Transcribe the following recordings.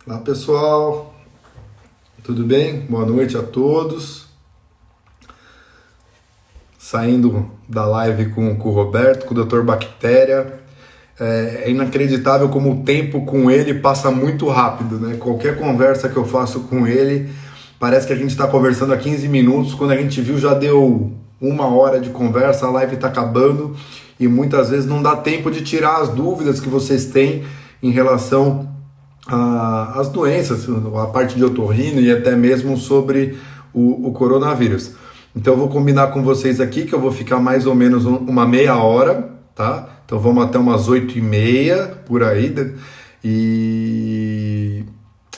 Olá pessoal, tudo bem? Boa noite a todos. Saindo da live com o Roberto, com o Dr. Bactéria. É inacreditável como o tempo com ele passa muito rápido, né? Qualquer conversa que eu faço com ele, parece que a gente está conversando há 15 minutos, quando a gente viu já deu 1 hora de conversa, a live está acabando e muitas vezes não dá tempo de tirar as dúvidas que vocês têm em relação às doenças, a parte de otorrino e até mesmo sobre o coronavírus. Então eu vou combinar com vocês aqui que eu vou ficar mais ou menos uma meia hora, tá? Então vamos até umas 8h30 por aí e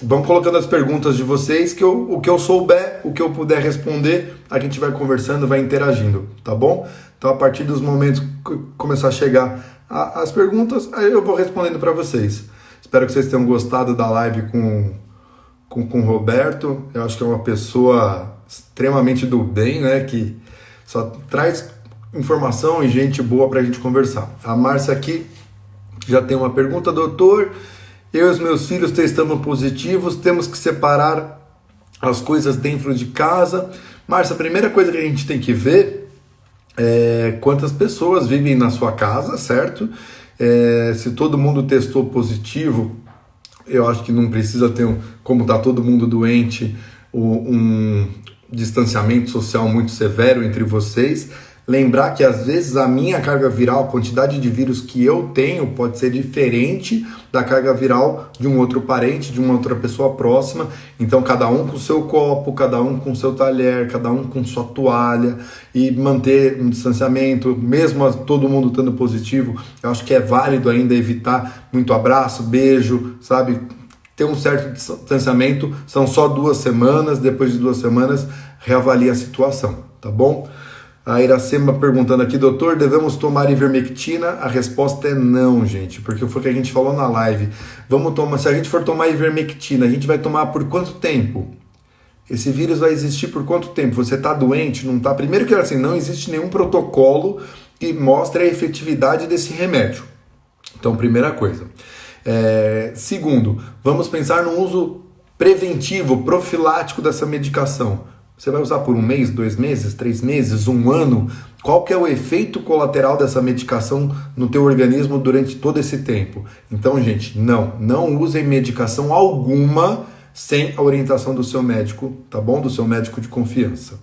vão colocando as perguntas de vocês que o que eu souber, o que eu puder responder, a gente vai conversando, vai interagindo, tá bom? Então a partir dos momentos que começar a chegar as perguntas, aí eu vou respondendo para vocês. Espero que vocês tenham gostado da live com o Roberto. Eu acho que é uma pessoa extremamente do bem, né? Que só traz informação e gente boa para a gente conversar. A Márcia aqui já tem uma pergunta. Doutor, eu e os meus filhos testamos positivos, temos que separar as coisas dentro de casa. Márcia, a primeira coisa que a gente tem que ver é quantas pessoas vivem na sua casa, certo? Se todo mundo testou positivo, eu acho que não precisa ter, como está todo mundo doente, um distanciamento social muito severo entre vocês. Lembrar que às vezes a minha carga viral, a quantidade de vírus que eu tenho pode ser diferente da carga viral de um outro parente, de uma outra pessoa próxima. Então cada um com o seu copo, cada um com o seu talher, cada um com sua toalha e manter um distanciamento, mesmo todo mundo estando positivo. Eu acho que é válido ainda evitar muito abraço, beijo, sabe? Ter um certo distanciamento, são só 2 semanas, depois de 2 semanas reavalia a situação, tá bom? A Iracema perguntando aqui, doutor, devemos tomar ivermectina? A resposta é não, gente, porque foi o que a gente falou na live. Vamos tomar, se a gente for tomar ivermectina, a gente vai tomar por quanto tempo? Esse vírus vai existir por quanto tempo? Você está doente? Não está? Primeiro que assim, não existe nenhum protocolo que mostre a efetividade desse remédio. Então, primeira coisa. Segundo, vamos pensar no uso preventivo, profilático dessa medicação. Você vai usar por 1 mês, 2 meses, 3 meses, 1 ano? Qual que é o efeito colateral dessa medicação no teu organismo durante todo esse tempo? Então, gente, não usem medicação alguma sem a orientação do seu médico, tá bom? Do seu médico de confiança.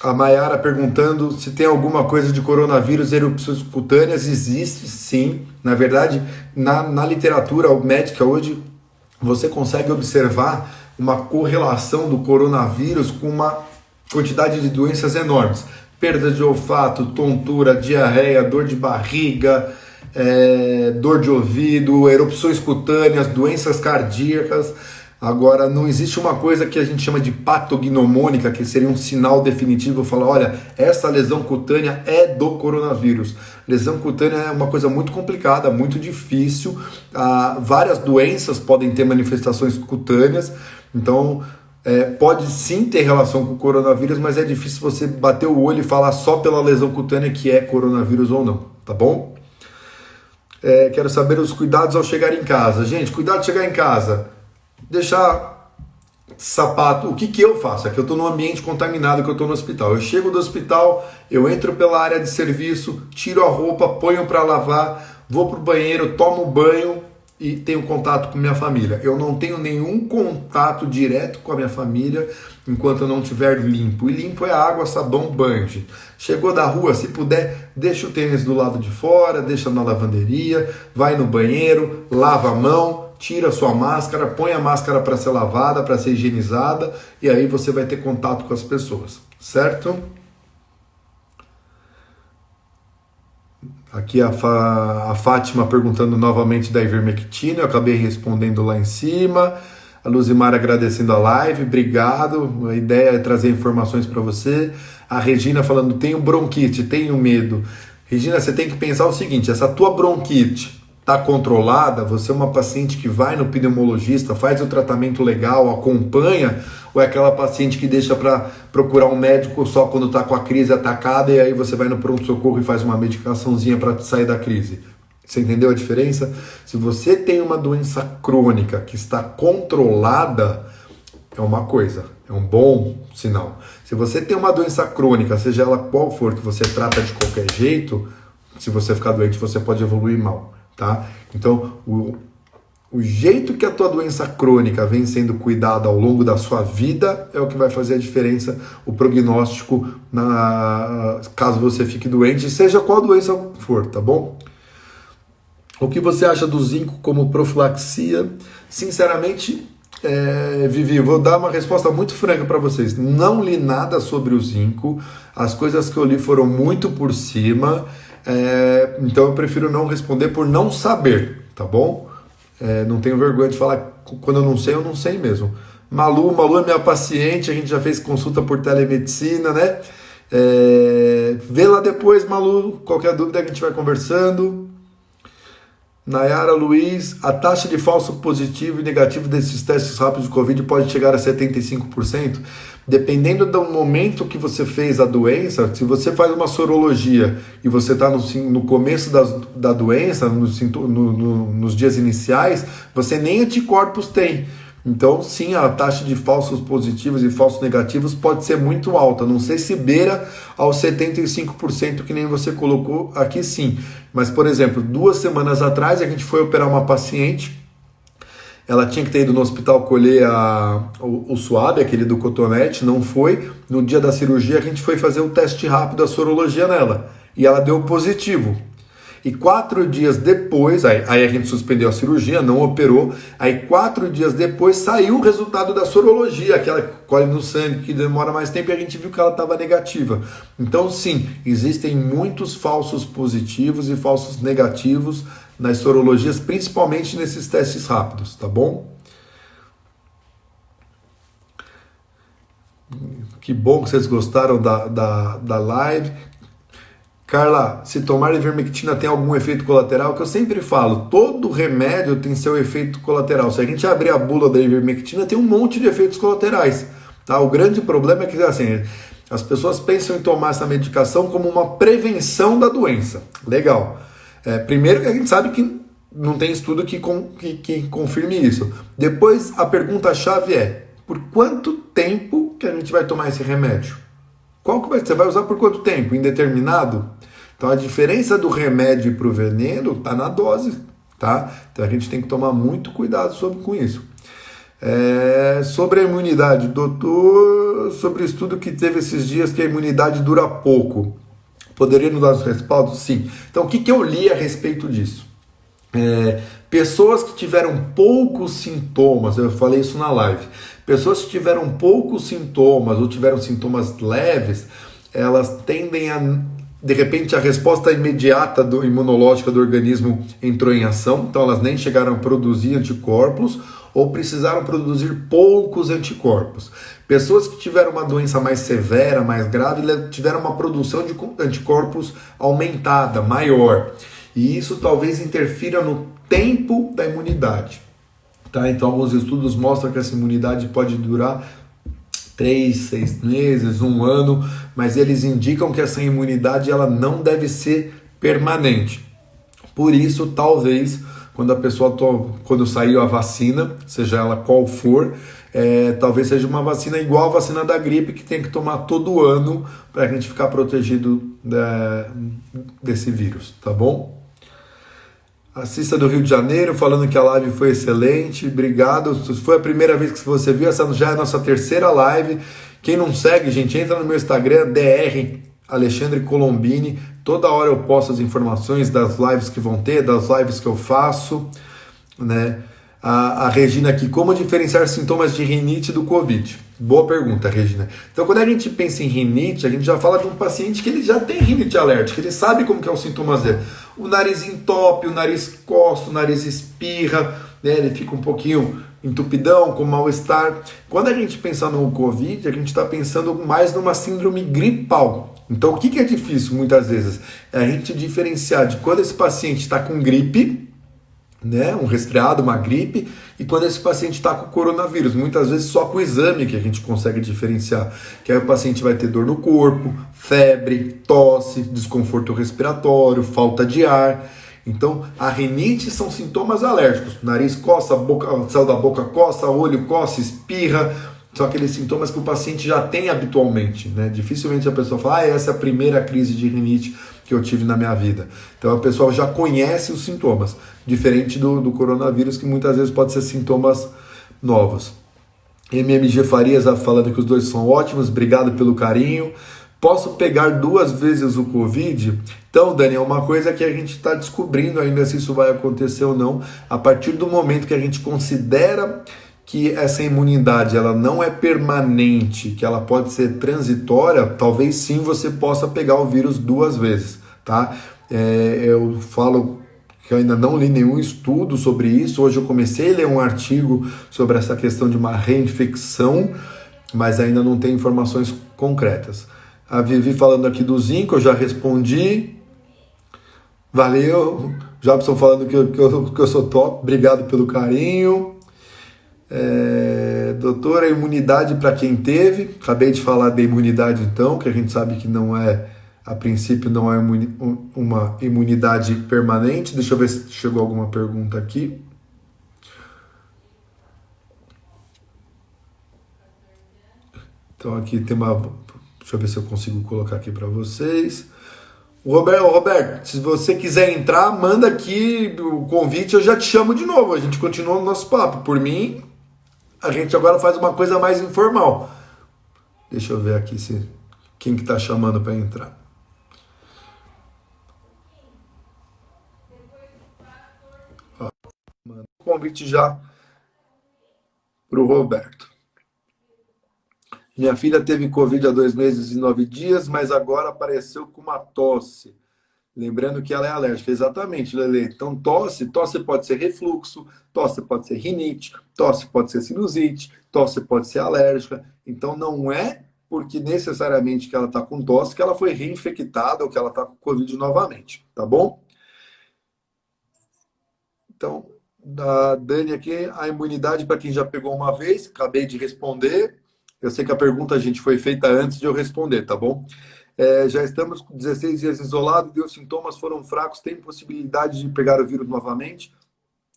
A Mayara perguntando se tem alguma coisa de coronavírus, erupções cutâneas. Existe sim. Na verdade, na literatura médica hoje, você consegue observar uma correlação do coronavírus com uma quantidade de doenças enormes. Perda de olfato, tontura, diarreia, dor de barriga, dor de ouvido, erupções cutâneas, doenças cardíacas. Agora, não existe uma coisa que a gente chama de patognomônica, que seria um sinal definitivo, falar, olha, essa lesão cutânea é do coronavírus. Lesão cutânea é uma coisa muito complicada, muito difícil. Várias doenças podem ter manifestações cutâneas, então pode sim ter relação com o coronavírus, mas é difícil você bater o olho e falar só pela lesão cutânea que é coronavírus ou não, tá bom? Quero saber os cuidados ao chegar em casa. Gente, cuidado de chegar em casa. Deixar sapato, o que eu faço? É que eu estou num ambiente contaminado, que eu estou no hospital. Eu chego do hospital, eu entro pela área de serviço, tiro a roupa, ponho para lavar, vou para o banheiro, tomo banho e tenho contato com minha família. Eu não tenho nenhum contato direto com a minha família enquanto eu não estiver limpo. E limpo é água, sabão, banho. Gente. Chegou da rua, se puder, deixa o tênis do lado de fora, deixa na lavanderia, vai no banheiro, lava a mão, tira a sua máscara, põe a máscara para ser lavada, para ser higienizada, e aí você vai ter contato com as pessoas, certo? Aqui a Fátima perguntando novamente da ivermectina, eu acabei respondendo lá em cima. A Luzimar agradecendo a live, obrigado, a ideia é trazer informações para você. A Regina falando, tenho bronquite, tenho medo. Regina, você tem que pensar o seguinte, essa tua bronquite está controlada, você é uma paciente que vai no pneumologista, faz o tratamento legal, acompanha, ou é aquela paciente que deixa para procurar um médico só quando está com a crise atacada e aí você vai no pronto-socorro e faz uma medicaçãozinha para sair da crise? Você entendeu a diferença? Se você tem uma doença crônica que está controlada, é uma coisa, é um bom sinal. Se você tem uma doença crônica, seja ela qual for, que você trata de qualquer jeito, se você ficar doente, você pode evoluir mal, tá? Então, o jeito que a tua doença crônica vem sendo cuidada ao longo da sua vida é o que vai fazer a diferença, o prognóstico, caso você fique doente, seja qual doença for, tá bom? O que você acha do zinco como profilaxia? Sinceramente, Vivi, vou dar uma resposta muito franca para vocês. Não li nada sobre o zinco, as coisas que eu li foram muito por cima, então eu prefiro não responder por não saber, tá bom? Não tenho vergonha de falar, quando eu não sei mesmo. Malu é minha paciente, a gente já fez consulta por telemedicina, né? Vê lá depois, Malu, qualquer dúvida a gente vai conversando. Nayara Luiz, a taxa de falso positivo e negativo desses testes rápidos de Covid pode chegar a 75%? Dependendo do momento que você fez a doença, se você faz uma sorologia e você está no começo da doença, nos dias iniciais, você nem anticorpos tem. Então, sim, a taxa de falsos positivos e falsos negativos pode ser muito alta. Não sei se beira aos 75% que nem você colocou aqui, sim. Mas, por exemplo, 2 semanas atrás a gente foi operar uma paciente. Ela tinha que ter ido no hospital colher o suave, aquele do cotonete, não foi. No dia da cirurgia a gente foi fazer o teste rápido, a sorologia nela. E ela deu positivo. E 4 dias depois, aí a gente suspendeu a cirurgia, não operou. Aí 4 dias depois saiu o resultado da sorologia, aquela que colhe no sangue, que demora mais tempo, e a gente viu que ela estava negativa. Então sim, existem muitos falsos positivos e falsos negativos nas sorologias, principalmente nesses testes rápidos, tá bom? Que bom que vocês gostaram da live. Carla, se tomar ivermectina tem algum efeito colateral? Que eu sempre falo, todo remédio tem seu efeito colateral. Se a gente abrir a bula da ivermectina, tem um monte de efeitos colaterais. Tá? O grande problema é que assim, as pessoas pensam em tomar essa medicação como uma prevenção da doença. Legal. Primeiro que a gente sabe que não tem estudo que confirme isso. Depois, a pergunta-chave é, por quanto tempo que a gente vai tomar esse remédio? Qual que você vai usar por quanto tempo? Indeterminado? Então a diferença do remédio para o veneno está na dose, tá? Então a gente tem que tomar muito cuidado com isso. Sobre a imunidade, doutor, sobre o estudo que teve esses dias que a imunidade dura pouco, poderia nos dar os respaldos? Sim. Então o que eu li a respeito disso? Pessoas que tiveram poucos sintomas, eu falei isso na live, pessoas que tiveram poucos sintomas ou tiveram sintomas leves, elas tendem a, de repente, a resposta imediata imunológica do organismo entrou em ação, então elas nem chegaram a produzir anticorpos ou precisaram produzir poucos anticorpos. Pessoas que tiveram uma doença mais severa, mais grave, tiveram uma produção de anticorpos aumentada, maior. E isso talvez interfira no tempo da imunidade. Tá? Então, alguns estudos mostram que essa imunidade pode durar 3, 6 meses, 1 ano, mas eles indicam que essa imunidade ela não deve ser permanente. Por isso, talvez, quando saiu a vacina, seja ela qual for, talvez seja uma vacina igual a vacina da gripe, que tem que tomar todo ano para a gente ficar protegido desse vírus, tá bom? A Cissa do Rio de Janeiro falando que a live foi excelente, obrigado. Se foi a primeira vez que você viu, essa já é a nossa 3ª live. Quem não segue, gente, entra no meu Instagram, DR Alexandre Colombini. Toda hora eu posto as informações das lives que vão ter, das lives que eu faço, né? A Regina aqui, como diferenciar sintomas de rinite do Covid? Boa pergunta, Regina. Então, quando a gente pensa em rinite, a gente já fala de um paciente que ele já tem rinite alérgica, ele sabe como que é os sintomas dele. O nariz entope, o nariz coça, o nariz espirra, né? Ele fica um pouquinho entupidão, com mal-estar. Quando a gente pensa no Covid, a gente está pensando mais numa síndrome gripal. Então, o que é difícil muitas vezes? É a gente diferenciar de quando esse paciente está com gripe, né, um resfriado, uma gripe, e quando esse paciente está com coronavírus, muitas vezes só com o exame que a gente consegue diferenciar, que aí o paciente vai ter dor no corpo, febre, tosse, desconforto respiratório, falta de ar. Então, a rinite são sintomas alérgicos. Nariz coça, céu da boca coça, olho coça, espirra. São aqueles sintomas que o paciente já tem habitualmente, né? Dificilmente a pessoa fala, essa é a primeira crise de rinite que eu tive na minha vida. Então a pessoa já conhece os sintomas, diferente do coronavírus, que muitas vezes pode ser sintomas novos. MMG Farias falando que os dois são ótimos, obrigado pelo carinho. Posso pegar 2 vezes o Covid? Então, Dani, é uma coisa que a gente está descobrindo ainda se isso vai acontecer ou não. A partir do momento que a gente considera que essa imunidade ela não é permanente, que ela pode ser transitória, talvez sim você possa pegar o vírus 2 vezes, tá? Eu falo que eu ainda não li nenhum estudo sobre isso. Hoje eu comecei a ler um artigo sobre essa questão de uma reinfecção, mas ainda não tem informações concretas. A Vivi falando aqui do zinco, eu já respondi. Valeu. Jobson falando que eu sou top, obrigado pelo carinho. Doutora, imunidade para quem teve. Acabei de falar da imunidade então, que a gente sabe que não é, a princípio não é uma imunidade permanente. Deixa eu ver se chegou alguma pergunta aqui. Então aqui tem uma... Deixa eu ver se eu consigo colocar aqui para vocês. Roberto, se você quiser entrar, manda aqui o convite, eu já te chamo de novo. A gente continua o nosso papo. Por mim, a gente agora faz uma coisa mais informal. Deixa eu ver aqui quem que tá chamando para entrar. Ó, manda o convite já pro Roberto. Minha filha teve Covid há 2 meses e 9 dias, mas agora apareceu com uma tosse. Lembrando que ela é alérgica. Exatamente, Lele. Então, tosse pode ser refluxo, tosse pode ser rinite, tosse pode ser sinusite, tosse pode ser alérgica. Então, não é porque necessariamente que ela está com tosse que ela foi reinfectada ou que ela está com Covid novamente, tá bom? Então, da Dani aqui, a imunidade para quem já pegou uma vez, acabei de responder. Eu sei que a pergunta, gente, foi feita antes de eu responder, tá bom? Já estamos com 16 dias isolados e os sintomas foram fracos, tem possibilidade de pegar o vírus novamente?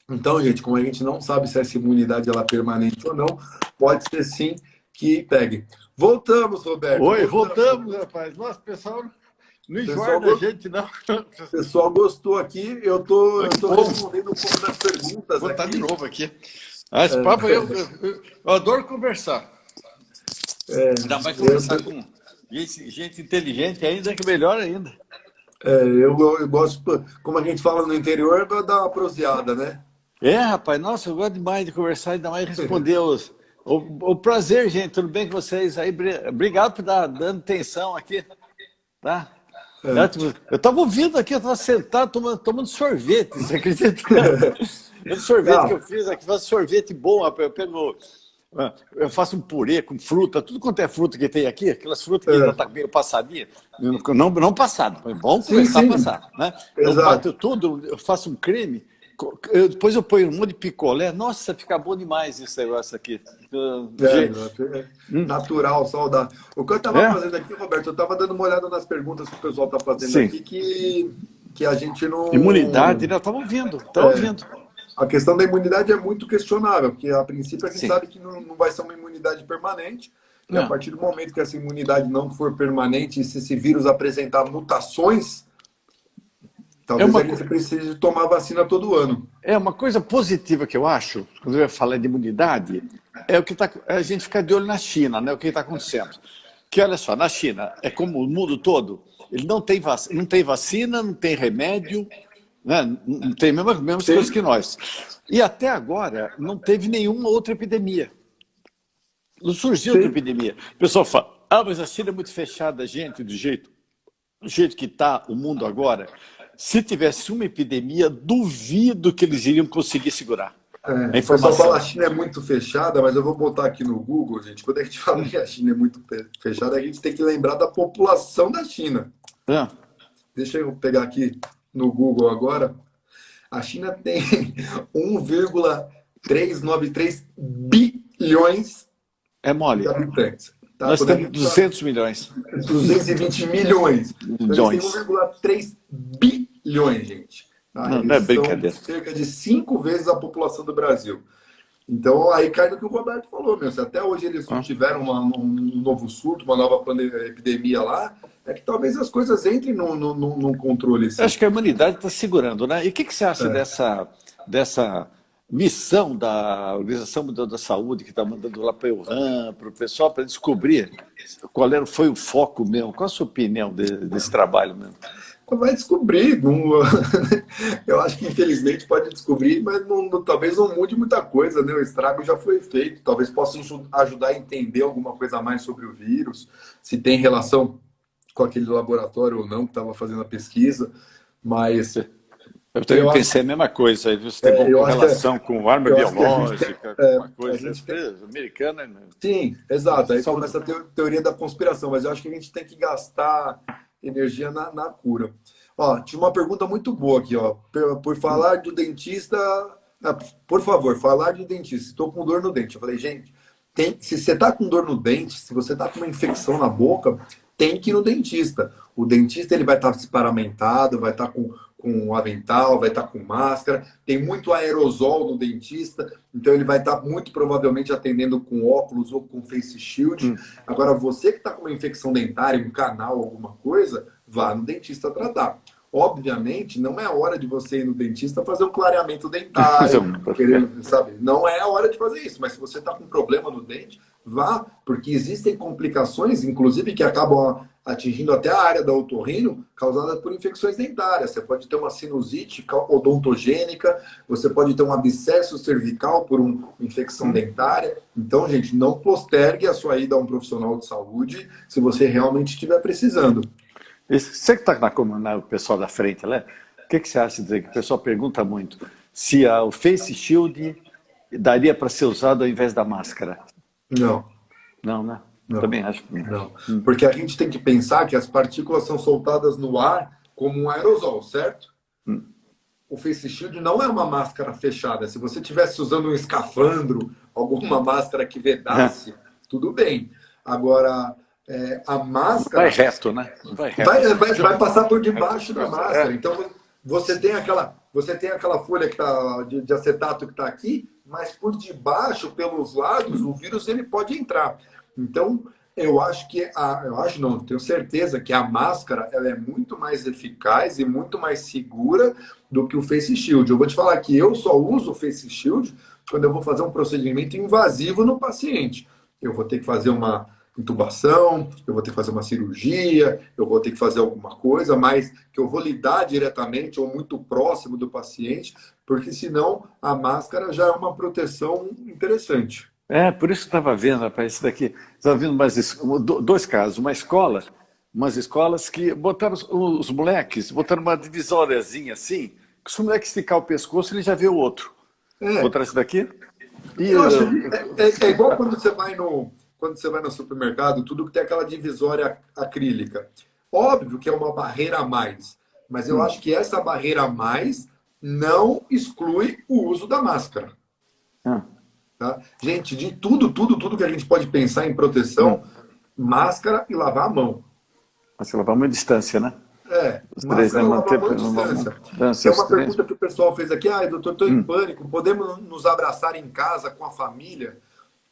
Então, gente, como a gente não sabe se essa imunidade ela é permanente ou não, pode ser sim que pegue. Voltamos, Roberto. Oi, voltamos, rapaz. Nossa, o pessoal não enjorna a gente, não. O pessoal gostou aqui, eu tô respondendo um pouco das perguntas. Vou botar aqui. de novo aqui. Esse papo eu adoro conversar. Ainda mais conversar com gente inteligente ainda, que melhor ainda. Eu gosto, como a gente fala no interior, dar uma proseada, né? Rapaz, nossa, eu gosto demais de conversar, ainda mais responder o prazer, gente, tudo bem com vocês aí? Obrigado por estar dando atenção aqui, tá? Eu estava ouvindo aqui, eu estava sentado tomando sorvete, você acredita? O sorvete que eu fiz aqui, faço sorvete bom, rapaz, eu faço um purê com fruta, tudo quanto é fruta que tem aqui, aquelas frutas que ainda tá meio passadinha, não passado, é bom começar a passar, né? Eu bato tudo, eu faço um creme, depois eu ponho um monte de picolé, nossa, fica bom demais esse negócio aqui. Natural, saudável. O que eu estava fazendo aqui, Roberto, eu estava dando uma olhada nas perguntas que o pessoal está fazendo aqui, que a gente não... Imunidade, né? Eu estava ouvindo, ouvindo. A questão da imunidade é muito questionável, porque a princípio a gente sabe que não vai ser uma imunidade permanente, e a partir do momento que essa imunidade não for permanente, e se esse vírus apresentar mutações, talvez a gente precise tomar vacina todo ano. Uma coisa positiva que eu acho, quando eu falar de imunidade, é o que a gente fica de olho na China, né? O que está acontecendo. Que olha só, na China, é como o mundo todo, ele não tem vacina, não tem remédio, né? Não tem a mesma coisa que nós. E até agora não teve nenhuma outra epidemia. Não surgiu outra epidemia. O pessoal fala, mas a China é muito fechada, gente, do jeito que está o mundo agora. Se tivesse uma epidemia, duvido que eles iriam conseguir segurar. A informação. O pessoal fala que a China é muito fechada, mas eu vou botar aqui no Google, gente. Quando a gente fala que a China é muito fechada, a gente tem que lembrar da população da China. Deixa eu pegar aqui no Google agora. A China tem 1,393 bilhões de habitantes. Tá? Nós temos 200 milhões. 220 milhões. Então, eles têm 1,3 bilhões, gente. Tá? Não, não Eles é são brincadeira. cerca de 5 vezes a população do Brasil. Então, aí cai no que o Roberto falou, meu. Se até hoje eles não Ah. tiveram um novo surto, uma nova epidemia lá, é que talvez as coisas entrem no controle, Eu sim. acho que a humanidade está segurando, né? E o que você acha É. dessa missão da Organização Mundial da Saúde, que está mandando lá para o Wuhan, para o pessoal, para descobrir foi o foco mesmo? Qual a sua opinião desse trabalho mesmo? Vai descobrir. Eu acho que infelizmente pode descobrir, mas talvez não mude muita coisa, né? O estrago já foi feito. Talvez possa ajudar a entender alguma coisa a mais sobre o vírus, se tem relação com aquele laboratório ou não que estava fazendo a pesquisa. Mas Eu também eu acho, pensei a mesma coisa, aí você tem eu alguma acho que, relação com arma eu acho que a gente tem, biológica, com uma a coisa gente tem, americana, né? sim, exato. Aí Só começa a teoria da conspiração, mas eu acho que a gente tem que gastar energia na cura. Ó, tinha uma pergunta muito boa aqui, ó. Por falar do dentista, ah, por favor, falar de dentista. Estou com dor no dente. Eu falei, gente, se você tá com dor no dente, se você tá com uma infecção na boca, tem que ir no dentista. O dentista ele vai estar paramentado, vai estar com um avental, vai estar com máscara. Tem muito aerosol no dentista, então ele vai estar muito provavelmente atendendo com óculos ou com face shield. Agora, você que está com uma infecção dentária, um canal, alguma coisa, vá no dentista tratar. Obviamente, não é a hora de você ir no dentista fazer um clareamento dentário, querendo, sabe? Não é a hora de fazer isso, mas se você está com problema no dente, vá, porque existem complicações, inclusive, que acabam atingindo até a área da otorrino, causada por infecções dentárias. Você pode ter uma sinusite odontogênica, você pode ter um abscesso cervical por uma infecção dentária. Então, gente, não postergue a sua ida a um profissional de saúde se você realmente estiver precisando. Você que está o pessoal da frente, né? O que você acha dizer? Que o pessoal pergunta muito se o Face Shield daria para ser usado ao invés da máscara. Não, Não, né? não. Também acho que não. Não, porque a gente tem que pensar que as partículas são soltadas no ar como um aerosol, certo? O face shield não é uma máscara fechada. Se você estivesse usando um escafandro, alguma máscara que vedasse, tudo bem. Agora, a Vai máscara reto, né? Vai reto. vai passar por debaixo da máscara. É. Então, você tem aquela folha que tá, de acetato que está aqui, mas por debaixo, pelos lados, o vírus ele pode entrar. Então, eu acho que eu acho não, tenho certeza que a máscara ela é muito mais eficaz e muito mais segura do que o face shield. Eu vou te falar que eu só uso o face shield quando eu vou fazer um procedimento invasivo no paciente. Eu vou ter que fazer uma intubação, eu vou ter que fazer uma cirurgia, eu vou ter que fazer alguma coisa, mas que eu vou lidar diretamente ou muito próximo do paciente, porque senão a máscara já é uma proteção interessante. Por isso que eu estava vendo, rapaz, isso daqui. Estava vendo dois casos. Umas escolas que botaram os moleques, botaram uma divisóriazinha assim, que se o moleque esticar o pescoço, ele já vê o outro. É, Botaram isso daqui? E, eu acho que é igual quando você vai no supermercado, tudo que tem aquela divisória acrílica. Óbvio que é uma barreira a mais, mas eu acho que essa barreira a mais não exclui o uso da máscara. ah, Tá? Gente, de tudo que a gente pode pensar em proteção, máscara e lavar a mão. mas ela vai uma distância, né? Os três, né? Máscara e lavar a Manter mão à uma distância. distância, Tem os uma três. pergunta que o pessoal fez aqui, doutor, estou em pânico, podemos nos abraçar em casa com a família?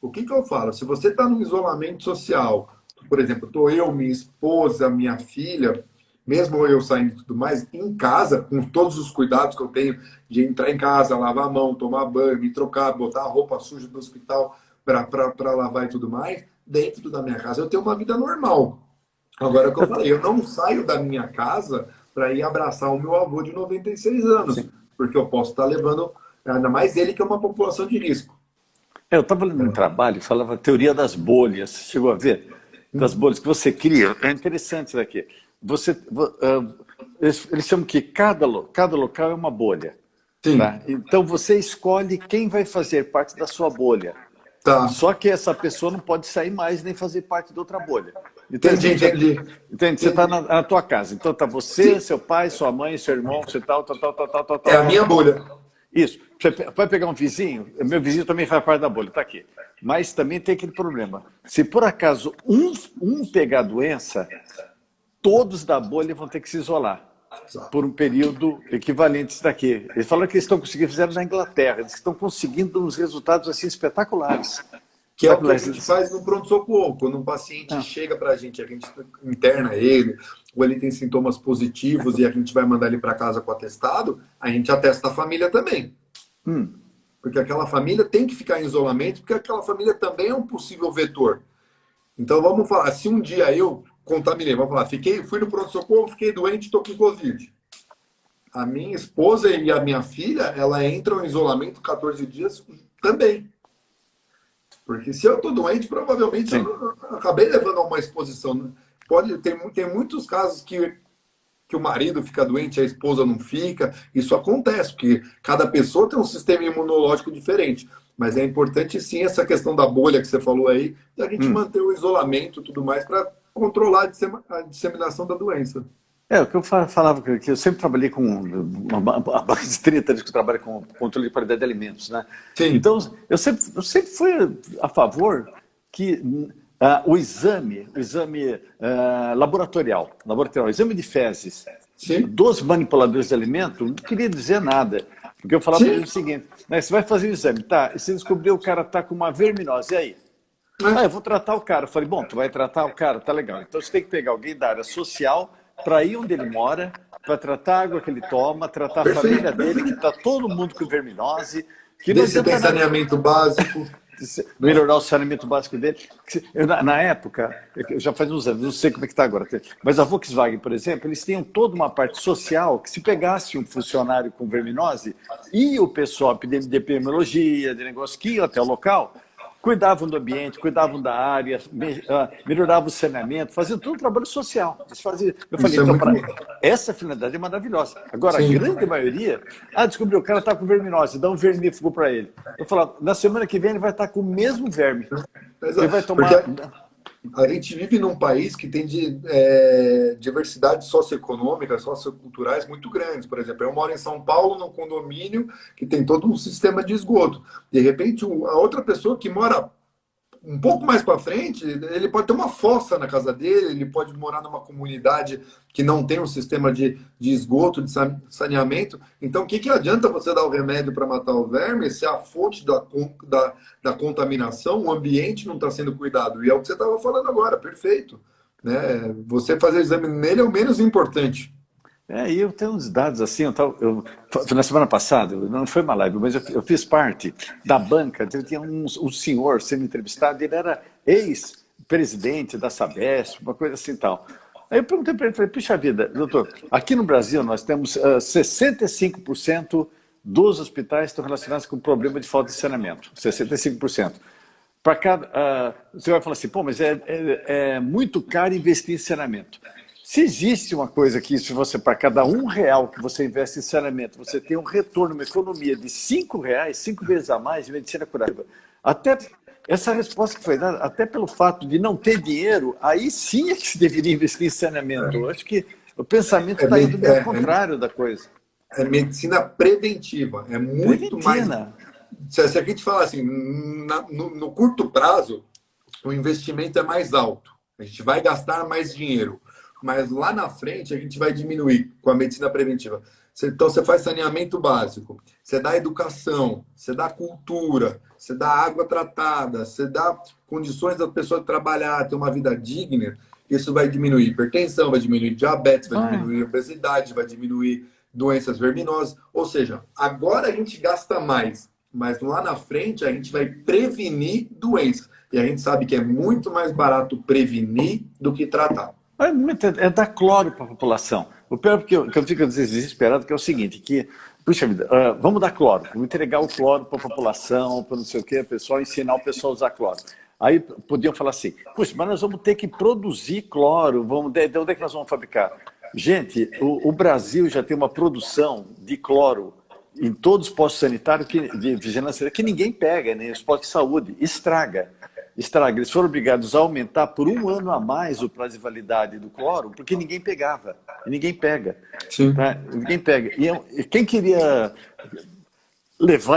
O que eu falo? Se você está no isolamento social, por exemplo, estou eu, minha esposa, minha filha, mesmo eu saindo e tudo mais, em casa, com todos os cuidados que eu tenho de entrar em casa, lavar a mão, tomar banho, me trocar, botar a roupa suja do hospital para lavar e tudo mais, dentro da minha casa eu tenho uma vida normal. Agora, é o que eu falei, eu não saio da minha casa para ir abraçar o meu avô de 96 anos, Sim. porque eu posso estar levando, ainda mais ele que é uma população de risco. Eu estava lendo um trabalho, falava teoria das bolhas. Você chegou a ver? Das bolhas que você cria. É interessante isso daqui. Eles chamam que cada local é uma bolha. Sim, Tá? Então você escolhe quem vai fazer parte da sua bolha. tá. Só que essa pessoa não pode sair mais nem fazer parte de outra bolha. Então, Entendi. entende? Você está na tua casa. Então tá você, seu pai, sua mãe, seu irmão, você tal. É a minha bolha. Isso. Você vai pegar um vizinho, meu vizinho também faz parte da bolha, está aqui. Mas também tem aquele problema. Se por acaso um pegar a doença, todos da bolha vão ter que se isolar. Exato. por um período equivalente a isso daqui. Eles falaram que eles estão conseguindo, fizeram na Inglaterra, eles estão conseguindo uns resultados assim espetaculares. Que é o que a gente faz no pronto-socorro. Quando um paciente chega para a gente interna ele, ou ele tem sintomas positivos e a gente vai mandar ele para casa com atestado, a gente atesta a família também. Porque aquela família tem que ficar em isolamento, porque aquela família também é um possível vetor. Então vamos falar, se um dia eu contaminei, vamos falar, fui no pronto-socorro, fiquei doente, estou com Covid. A minha esposa e a minha filha, ela entram em isolamento 14 dias também. Porque se eu estou doente, provavelmente eu acabei levando a uma exposição. Tem muitos casos que o marido fica doente, a esposa não fica. Isso acontece, porque cada pessoa tem um sistema imunológico diferente. Mas é importante, sim, essa questão da bolha que você falou aí, de a gente manter o isolamento e tudo mais para controlar a disseminação da doença. O que eu falava, que eu sempre trabalhei com, há mais de 30 anos que eu trabalho com controle de qualidade de alimentos, né? Sim. Então, eu sempre fui a favor que o exame laboratorial, o exame de fezes dos manipuladores de alimento, não queria dizer nada. Porque eu falava para ele o seguinte, né, você vai fazer o exame, tá? E você descobriu que o cara está com uma verminose, e aí? Eu vou tratar o cara. Eu falei, bom, tu vai tratar o cara, tá legal. Então você tem que pegar alguém da área social para ir onde ele mora, para tratar a água que ele toma, tratar a família dele, que está todo mundo com verminose. Que não tem saneamento básico. Melhorar o saneamento básico dele. Na época, já faz uns anos, não sei como é que está agora, mas a Volkswagen, por exemplo, eles tinham toda uma parte social que se pegasse um funcionário com verminose e o pessoal de epidemiologia, de negócio que ia até o local, cuidavam do ambiente, cuidavam da área, melhoravam o saneamento, faziam todo o trabalho social. Eu falei, então, essa finalidade é maravilhosa. Agora, a grande maioria, descobriu, o cara está com verminose, dá um vermífugo para ele. Eu falava, na semana que vem ele vai estar com o mesmo verme. Ele vai tomar... A gente vive num país que tem diversidades socioeconômicas, socioculturais muito grandes. Por exemplo, eu moro em São Paulo, num condomínio que tem todo um sistema de esgoto. De repente, a outra pessoa que mora um pouco mais para frente, ele pode ter uma fossa na casa dele, ele pode morar numa comunidade que não tem um sistema de esgoto, de saneamento. Então, o que adianta você dar o remédio para matar o verme se a fonte da contaminação, o ambiente não está sendo cuidado? E é o que você estava falando agora, perfeito. Né? Você fazer exame nele é o menos importante. E eu tenho uns dados assim, na semana passada, não foi uma live, mas eu fiz parte da banca, tinha um senhor sendo entrevistado, ele era ex-presidente da Sabesp, uma coisa assim e tal. Aí eu perguntei para ele, falei, puxa vida, doutor, aqui no Brasil nós temos 65% dos hospitais estão relacionados com problema de falta de saneamento, 65%. Para cada, você vai falar assim, pô, mas é muito caro investir em saneamento. Se existe uma coisa que, se você, para cada R$1 que você investe em saneamento, você tem um retorno, uma economia de R$5, 5 vezes a mais de medicina curativa, até essa resposta que foi dada, até pelo fato de não ter dinheiro, aí sim é que se deveria investir em saneamento. Eu acho que o pensamento está indo bem ao contrário da coisa. É medicina preventiva, é muito mais... Se a gente falar assim, no curto prazo, o investimento é mais alto, a gente vai gastar mais dinheiro. Mas lá na frente a gente vai diminuir com a medicina preventiva. Então você faz saneamento básico, você dá educação, você dá cultura, você dá água tratada, você dá condições da pessoa trabalhar, ter uma vida digna. Isso vai diminuir hipertensão, vai diminuir diabetes, vai diminuir obesidade, vai diminuir doenças verminosas. Ou seja, agora a gente gasta mais, mas lá na frente a gente vai prevenir doenças. E a gente sabe que é muito mais barato prevenir do que tratar. É dar cloro para a população. O pior que eu fico desesperado que é o seguinte, que, puxa vida, vamos dar cloro, vamos entregar o cloro para a população, para não sei o quê, pessoal, ensinar o pessoal a usar cloro. Aí podiam falar assim, puxa, mas nós vamos ter que produzir cloro, de onde é que nós vamos fabricar? Gente, o Brasil já tem uma produção de cloro em todos os postos sanitários de vigilância que ninguém pega, nem os postos de saúde, estraga. Eles foram obrigados a aumentar por 1 ano a mais o prazo de validade do cloro, porque ninguém pegava. E ninguém pega. Sim. Tá? Ninguém pega. E quem queria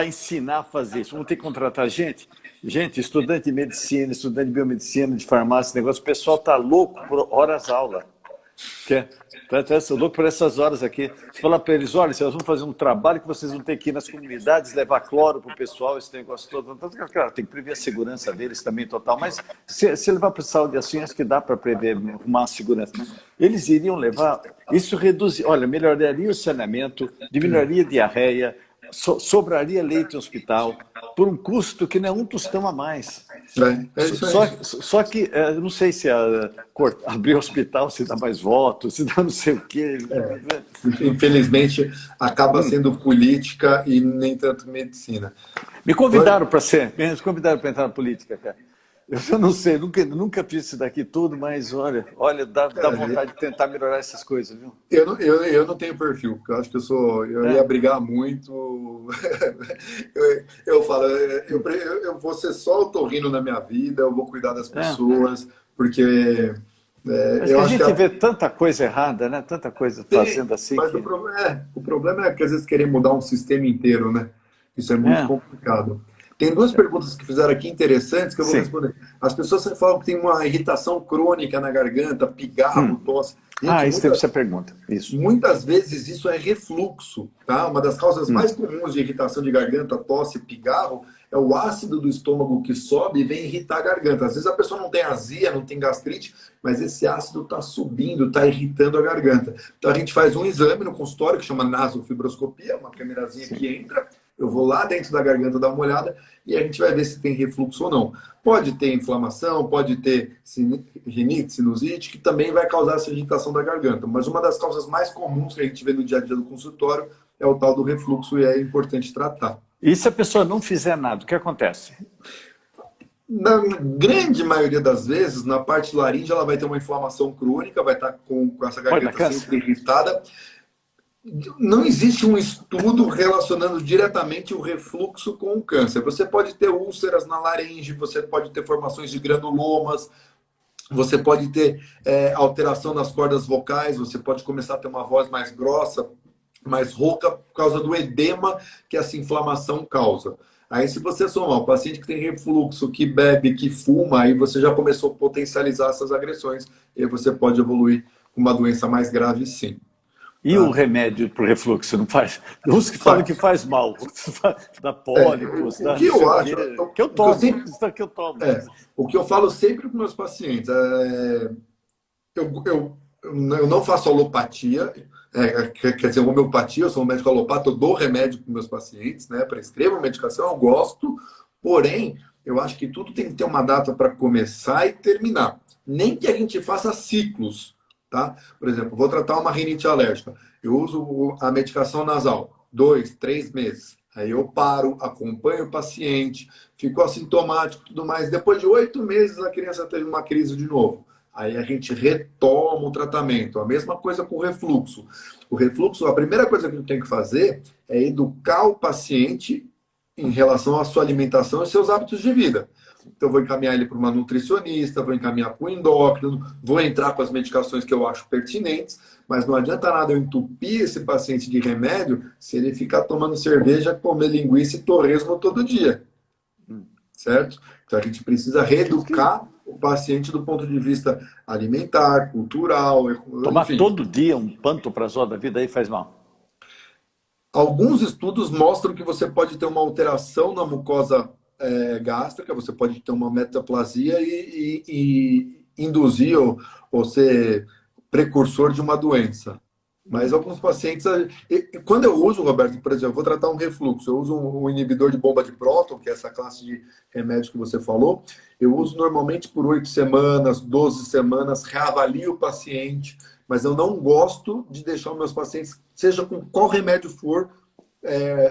ensinar a fazer isso? Vamos ter que contratar gente? Gente, estudante de medicina, estudante de biomedicina, de farmácia, negócio, o pessoal está louco por horas-aula. Quer? Sou louco por essas horas aqui. Você fala para eles, olha, vocês vão fazer um trabalho que vocês vão ter que ir nas comunidades, levar cloro para o pessoal, esse negócio todo. Então, claro, tem que prever a segurança deles também total, mas se levar para a saúde assim, acho que dá para prever uma segurança. Eles iriam levar, isso reduzir, olha, melhoraria o saneamento, diminuiria a diarreia, sobraria leite em hospital, por um custo que não é um tostão a mais. É isso aí. Só que, não sei se abrir hospital se dá mais votos, se dá não sei o quê. Infelizmente, acaba sendo política e nem tanto medicina. Me convidaram para entrar na política, cara. Eu não sei, nunca fiz isso daqui tudo, mas olha, dá vontade de tentar melhorar essas coisas, viu? Eu não tenho perfil, porque eu acho que eu ia brigar muito. Eu falo, eu vou ser só otorrino na minha vida, eu vou cuidar das pessoas, porque Mas eu que a acho gente que vê tanta coisa errada, né? Tanta coisa fazendo assim. Mas o problema é que às vezes querer mudar um sistema inteiro, né? Isso é muito complicado. Tem duas perguntas que fizeram aqui interessantes que eu vou responder. As pessoas sempre falam que tem uma irritação crônica na garganta, pigarro, tosse. Gente, isso teve essa pergunta. Isso. Muitas vezes isso é refluxo, tá? Uma das causas mais comuns de irritação de garganta, tosse, pigarro, é o ácido do estômago que sobe e vem irritar a garganta. Às vezes a pessoa não tem azia, não tem gastrite, mas esse ácido está subindo, está irritando a garganta. Então a gente faz um exame no consultório que chama nasofibroscopia, uma câmerazinha que entra. Eu vou lá dentro da garganta dar uma olhada e a gente vai ver se tem refluxo ou não. Pode ter inflamação, pode ter rinite, sinusite, que também vai causar essa irritação da garganta. Mas uma das causas mais comuns que a gente vê no dia a dia do consultório é o tal do refluxo e é importante tratar. E se a pessoa não fizer nada, o que acontece? Na grande maioria das vezes, na parte laringe, ela vai ter uma inflamação crônica, vai estar com essa garganta sempre irritada. Não existe um estudo relacionando diretamente o refluxo com o câncer. Você pode ter úlceras na laringe, você pode ter formações de granulomas, você pode ter alteração nas cordas vocais, você pode começar a ter uma voz mais grossa, mais rouca, por causa do edema que essa inflamação causa. Aí, se você somar o paciente que tem refluxo, que bebe, que fuma, aí você já começou a potencializar essas agressões, e aí você pode evoluir com uma doença mais grave, sim. E o remédio para o refluxo não faz? Uns que falam que faz mal, dá pólipos, o que eu acho, que eu tomo. O que eu falo sempre para os meus pacientes eu não faço alopatia, quer dizer, homeopatia, eu sou um médico alopata, eu dou remédio para os meus pacientes, né? Prescrevo medicação, eu gosto, porém, eu acho que tudo tem que ter uma data para começar e terminar. Nem que a gente faça ciclos. Tá? Por exemplo, vou tratar uma rinite alérgica. Eu uso a medicação nasal 2, 3 meses. Aí eu paro, acompanho o paciente, fico assintomático e tudo mais. Depois de 8 meses, a criança teve uma crise de novo. Aí a gente retoma o tratamento. A mesma coisa com o refluxo. O refluxo, a primeira coisa que a gente tem que fazer é educar o paciente em relação à sua alimentação e seus hábitos de vida. Então, vou encaminhar ele para uma nutricionista, vou encaminhar para o endócrino, vou entrar com as medicações que eu acho pertinentes, mas não adianta nada eu entupir esse paciente de remédio se ele ficar tomando cerveja, comer linguiça e torresmo todo dia. Certo? Então, a gente precisa reeducar o paciente do ponto de vista alimentar, cultural. Tomar todo dia um pantoprazol da vida aí faz mal? Alguns estudos mostram que você pode ter uma alteração na mucosa gástrica, você pode ter uma metaplasia e induzir ou ser precursor de uma doença. Mas alguns pacientes... Quando eu uso, Roberto, por exemplo, eu vou tratar um refluxo, eu uso um inibidor de bomba de próton, que é essa classe de remédio que você falou, eu uso normalmente por 8 semanas, 12 semanas, reavalio o paciente, mas eu não gosto de deixar os meus pacientes, seja com qual remédio for,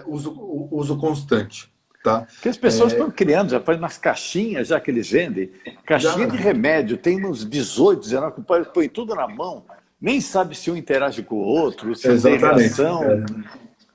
uso constante. Tá? Porque as pessoas estão criando, já faz umas caixinhas já que eles vendem, caixinha de remédio, tem uns 18, 19, que põe tudo na mão, nem sabe se um interage com o outro, se tem reação.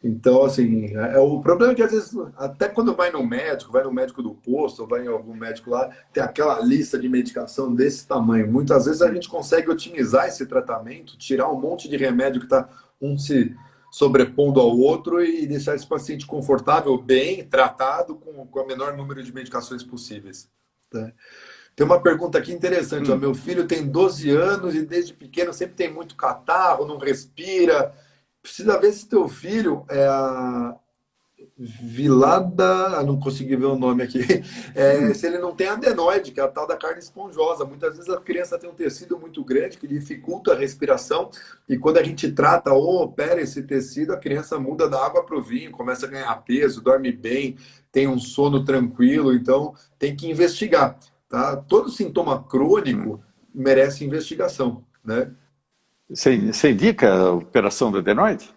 Então, assim, o problema é que às vezes, até quando vai no médico do posto, ou vai em algum médico lá, tem aquela lista de medicação desse tamanho. Muitas vezes a gente consegue otimizar esse tratamento, tirar um monte de remédio que está se sobrepondo ao outro e deixar esse paciente confortável, bem tratado, com o menor número de medicações possíveis. Tá? Tem uma pergunta aqui interessante. Ó. Meu filho tem 12 anos e desde pequeno sempre tem muito catarro, não respira. Precisa ver se teu filho é a Vilada, não consegui ver o nome aqui. Se ele não tem adenoide, que é a tal da carne esponjosa. Muitas vezes a criança tem um tecido muito grande que dificulta a respiração e quando a gente trata ou opera esse tecido, a criança muda da água para o vinho, começa a ganhar peso, dorme bem, tem um sono tranquilo. Então tem que investigar. Tá? Todo sintoma crônico merece investigação, né? Você indica a operação do adenoide?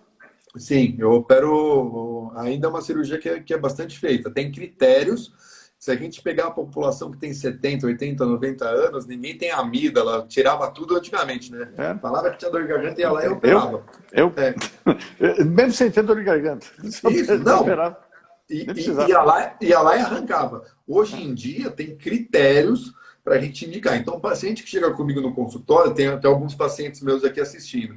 Sim, eu opero ainda uma cirurgia que é bastante feita. Tem critérios. Se a gente pegar a população que tem 70, 80, 90 anos, ninguém tem amígdala, tirava tudo antigamente, né? É. Falava que tinha dor de garganta e ia lá e operava. É. Mesmo sem ter dor de garganta. Isso, não. Operava. Ia lá e arrancava. Hoje em dia tem critérios para a gente indicar. Então, o paciente que chega comigo no consultório, tem até alguns pacientes meus aqui assistindo.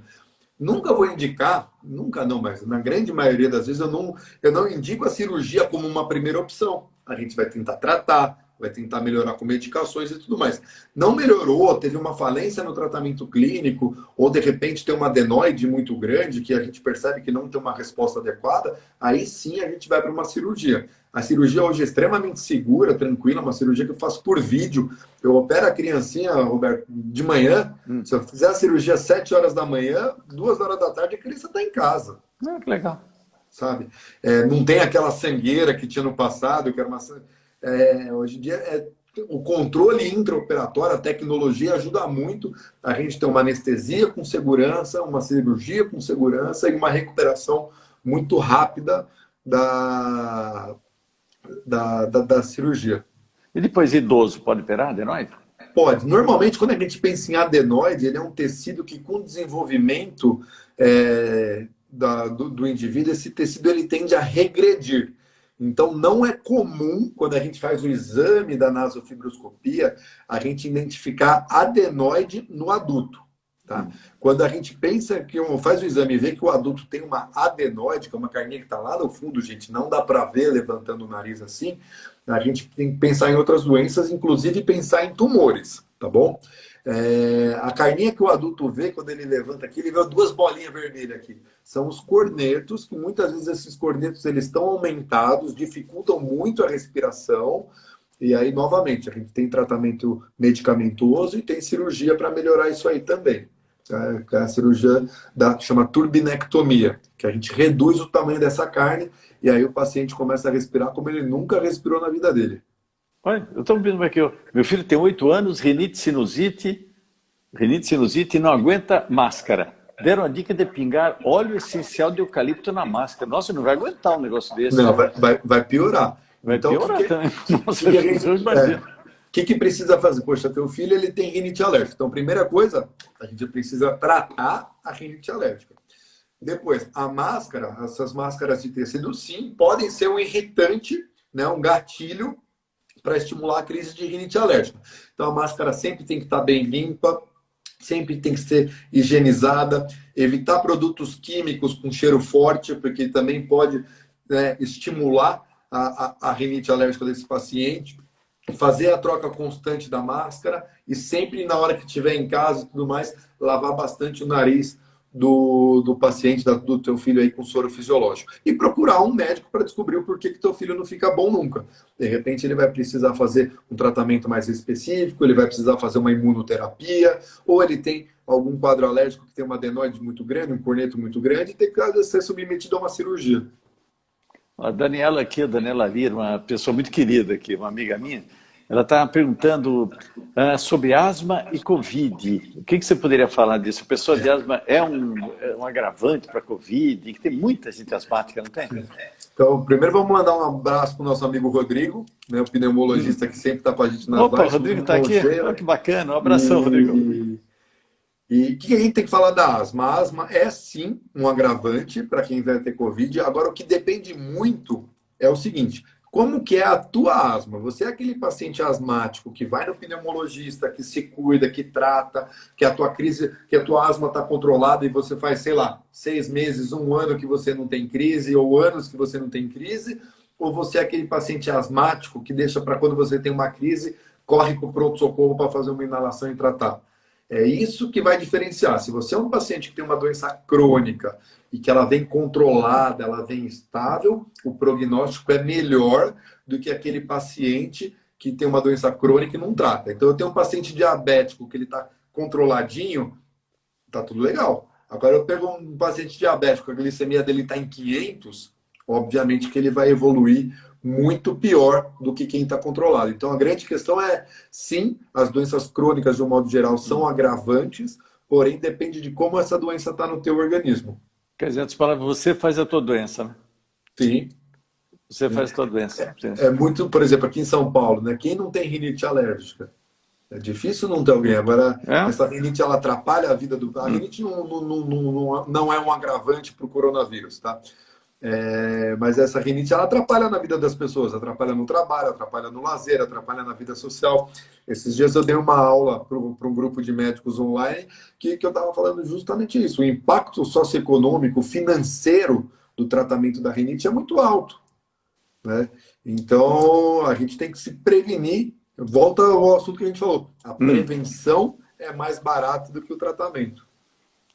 Nunca vou indicar, nunca não, mas na grande maioria das vezes eu não indico a cirurgia como uma primeira opção. A gente vai tentar tratar, vai tentar melhorar com medicações e tudo mais. Não melhorou, teve uma falência no tratamento clínico, ou de repente tem uma adenoide muito grande, que a gente percebe que não tem uma resposta adequada, aí sim a gente vai para uma cirurgia. A cirurgia hoje é extremamente segura, tranquila, uma cirurgia que eu faço por vídeo. Eu opero a criancinha, Roberto, de manhã. Se eu fizer a cirurgia às 7 horas da manhã, 2 horas da tarde a criança está em casa. Que legal. Sabe? Não tem aquela sangueira que tinha no passado, que era uma... hoje em dia, o controle intraoperatório, a tecnologia ajuda muito a gente ter uma anestesia com segurança, uma cirurgia com segurança e uma recuperação muito rápida da cirurgia. E depois, idoso, pode operar adenoide? Pode. Normalmente, quando a gente pensa em adenoide, ele é um tecido que, com o desenvolvimento do indivíduo, esse tecido ele tende a regredir. Então, não é comum, quando a gente faz o exame da nasofibroscopia, a gente identificar adenoide no adulto. Tá? Quando a gente pensa que faz o exame e vê que o adulto tem uma adenoide, que é uma carninha que está lá no fundo, gente, não dá para ver levantando o nariz assim, a gente tem que pensar em outras doenças, inclusive pensar em tumores, tá bom? A carninha que o adulto vê, quando ele levanta aqui, ele vê 2 bolinhas vermelhas aqui. São os cornetos, que muitas vezes esses cornetos eles estão aumentados, dificultam muito a respiração. E aí, novamente, a gente tem tratamento medicamentoso e tem cirurgia para melhorar isso aí também. A cirurgia chama turbinectomia, que a gente reduz o tamanho dessa carne e aí o paciente começa a respirar como ele nunca respirou na vida dele. Olha, eu estou vendo aqui, meu filho tem 8 anos, rinite sinusite e não aguenta máscara. Deram a dica de pingar óleo essencial de eucalipto na máscara. Nossa, não vai aguentar um negócio desse. Não, vai piorar. Vai piorar também. Nossa, o que precisa fazer? Poxa, teu filho ele tem rinite alérgica. Então, primeira coisa, a gente precisa tratar a rinite alérgica. Depois, a máscara, essas máscaras de tecido, sim, podem ser um irritante, né, um gatilho para estimular a crise de rinite alérgica. Então, a máscara sempre tem que estar bem limpa, sempre tem que ser higienizada, evitar produtos químicos com cheiro forte, porque também pode, né, estimular a rinite alérgica desse paciente, fazer a troca constante da máscara e sempre na hora que estiver em casa e tudo mais, lavar bastante o nariz do paciente, do teu filho aí com soro fisiológico. E procurar um médico para descobrir o porquê que teu filho não fica bom nunca. De repente ele vai precisar fazer um tratamento mais específico, ele vai precisar fazer uma imunoterapia, ou ele tem algum quadro alérgico que tem uma adenoide muito grande, um corneto muito grande, e tem que ser submetido a uma cirurgia. A Daniela aqui, a Daniela Lira, uma pessoa muito querida aqui, uma amiga minha, ela está perguntando sobre asma e Covid. O que você poderia falar disso? A pessoa de asma é um agravante para a Covid? Que tem muita gente asmática, não tem? Então, primeiro vamos mandar um abraço para o nosso amigo Rodrigo, né, o pneumologista que sempre está com a gente nas lives. Opa, o Rodrigo está aqui. Olha que bacana. Um abração, Rodrigo. E o que a gente tem que falar da asma? A asma é sim um agravante para quem vai ter Covid. Agora, o que depende muito é o seguinte: como que é a tua asma? Você é aquele paciente asmático que vai no pneumologista, que se cuida, que trata, que a tua crise, que a tua asma está controlada e você faz, sei lá, 6 meses, 1 ano que você não tem crise, ou anos que você não tem crise, ou você é aquele paciente asmático que deixa para quando você tem uma crise, corre para o pronto-socorro para fazer uma inalação e tratar. É isso que vai diferenciar. Se você é um paciente que tem uma doença crônica e que ela vem controlada, ela vem estável, o prognóstico é melhor do que aquele paciente que tem uma doença crônica e não trata. Então, eu tenho um paciente diabético que ele está controladinho, tá tudo legal. Agora, eu pego um paciente diabético, a glicemia dele está em 500, obviamente que ele vai evoluir muito pior do que quem está controlado. Então, a grande questão é, sim, as doenças crônicas, de um modo geral, são agravantes, porém, depende de como essa doença está no teu organismo. Quer dizer, outras palavras, você faz a tua doença, né? Sim. Você faz a tua doença. É muito, por exemplo, aqui em São Paulo, né? Quem não tem rinite alérgica? É difícil não ter alguém. Agora, essa rinite, ela atrapalha a vida do... A rinite não é um agravante para o coronavírus, tá? Mas essa rinite, ela atrapalha na vida das pessoas, atrapalha no trabalho, atrapalha no lazer, atrapalha na vida social. Esses dias eu dei uma aula para um grupo de médicos online que eu estava falando justamente isso. O impacto socioeconômico, financeiro do tratamento da rinite é muito alto, né? Então, a gente tem que se prevenir. Volta ao assunto que a gente falou. A prevenção é mais barata do que o tratamento.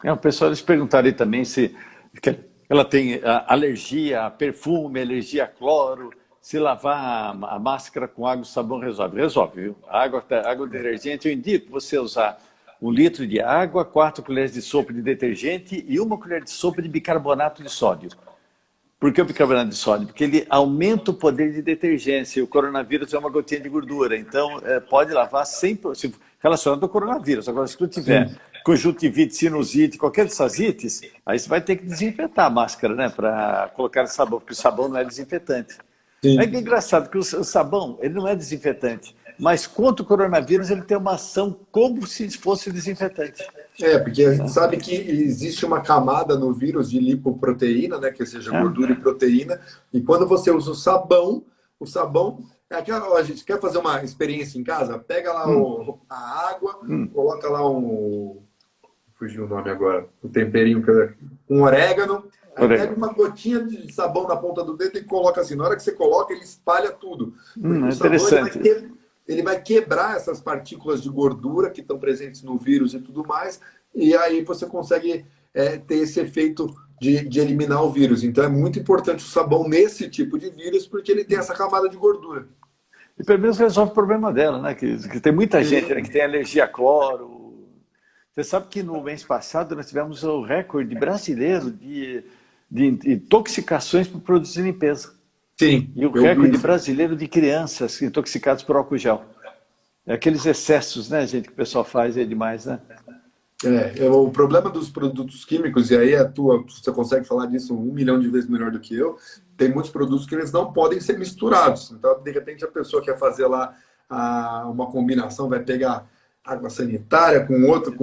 O pessoal, eles perguntaram aí também se ela tem alergia a perfume, alergia a cloro, se lavar a máscara com água e sabão resolve. Resolve, viu? Água detergente, eu indico você usar 1 litro de água, 4 colheres de sopa de detergente e 1 colher de sopa de bicarbonato de sódio. Por que o bicarbonato de sódio? Porque ele aumenta o poder de detergência. O coronavírus é uma gotinha de gordura. Então, pode lavar sempre relacionado ao coronavírus. Agora, se tu tiver conjuntivite, sinusite, qualquer dessas ites, aí você vai ter que desinfetar a máscara, né? Para colocar sabão, porque o sabão não é desinfetante. Sim. É engraçado que o sabão, ele não é desinfetante. Mas contra o coronavírus, ele tem uma ação como se fosse desinfetante. Porque a gente sabe que existe uma camada no vírus de lipoproteína, né, que seja gordura e proteína, e quando você usa o sabão é aquela, a gente quer fazer uma experiência em casa, pega lá a água, coloca lá fugiu o nome agora, o temperinho, um orégano, aí pega uma gotinha de sabão na ponta do dedo e coloca assim, na hora que você coloca, ele espalha tudo. O interessante. Ele vai quebrar essas partículas de gordura que estão presentes no vírus e tudo mais, e aí você consegue ter esse efeito de eliminar o vírus. Então é muito importante o sabão nesse tipo de vírus, porque ele tem essa camada de gordura. E pelo menos resolve o problema dela, né? Que tem muita gente, né, que tem alergia a cloro. Você sabe que no mês passado nós tivemos o recorde brasileiro de intoxicações por produtos de limpeza. Sim, e o recorde brasileiro de crianças intoxicadas por álcool gel. É aqueles excessos, né, gente, que o pessoal faz é demais, né? O problema dos produtos químicos, e aí você consegue falar disso 1 milhão de vezes melhor do que eu, tem muitos produtos que eles não podem ser misturados. Então, de repente, a pessoa quer fazer lá uma combinação, vai pegar água sanitária com outro.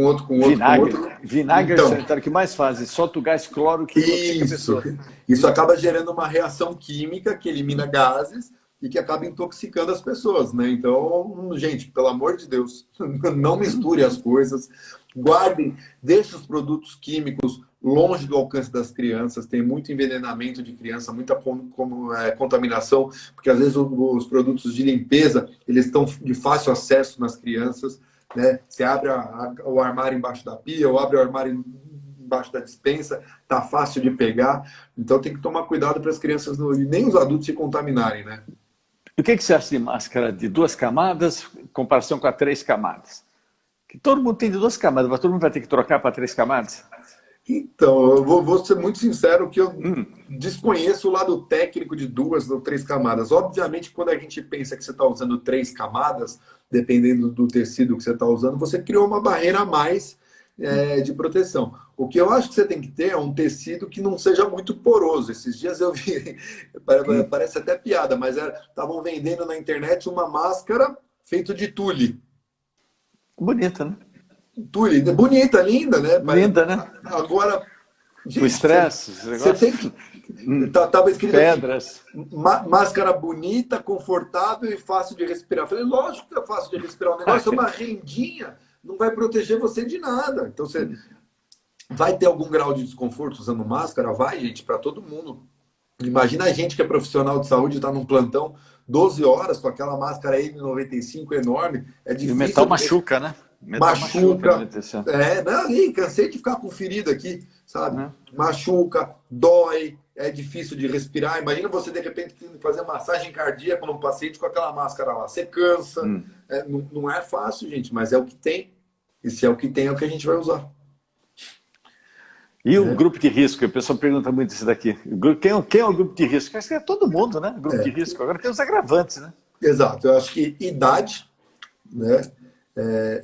Vinagre sanitário, que mais fazem? Solta o gás cloro que intoxica a pessoa. Isso acaba gerando uma reação química que elimina gases e que acaba intoxicando as pessoas, né? Então, gente, pelo amor de Deus, não misture as coisas. Guardem, deixe os produtos químicos longe do alcance das crianças. Tem muito envenenamento de criança, muita contaminação, porque às vezes os produtos de limpeza, eles estão de fácil acesso nas crianças, né? Você abre o armário embaixo da pia, ou abre o armário embaixo da despensa, tá fácil de pegar. Então tem que tomar cuidado para as crianças e nem os adultos se contaminarem, né? E o que você acha de máscara de 2 camadas em comparação com a 3 camadas? Que todo mundo tem de 2 camadas, mas todo mundo vai ter que trocar para 3 camadas? Então, eu vou ser muito sincero que eu desconheço o lado técnico de 2 ou 3 camadas. Obviamente, quando a gente pensa que você está usando 3 camadas, dependendo do tecido que você está usando, você criou uma barreira a mais de proteção. O que eu acho que você tem que ter é um tecido que não seja muito poroso. Esses dias eu vi, parece até piada, mas estavam vendendo na internet uma máscara feita de tule. Bonita, né? Tule, bonita, linda, né? Linda, né? Agora, gente, o estresse, você tem que... Tava escrito pedras. Aqui, máscara bonita, confortável e fácil de respirar. Eu falei, lógico que é fácil de respirar. O negócio é uma rendinha, não vai proteger você de nada. Então, você vai ter algum grau de desconforto usando máscara? Vai, gente, para todo mundo. Imagina a gente que é profissional de saúde e está num plantão 12 horas com aquela máscara N95 enorme, é E difícil. o metal machuca, né? O metal Machuca. machuca, Não, cansei de ficar com ferida aqui, sabe? né? Machuca, dói, é difícil de respirar. Imagina você, de repente, tendo que fazer massagem cardíaca num paciente com aquela máscara lá. Você cansa. Não é fácil, gente, mas é o que tem. E se é o que tem, é o que a gente vai usar. E o grupo de risco? A pessoa pergunta muito isso daqui. Quem é o grupo de risco? Acho que é todo mundo, né? Grupo de risco. Agora tem os agravantes, né? Exato. Eu acho que idade, né?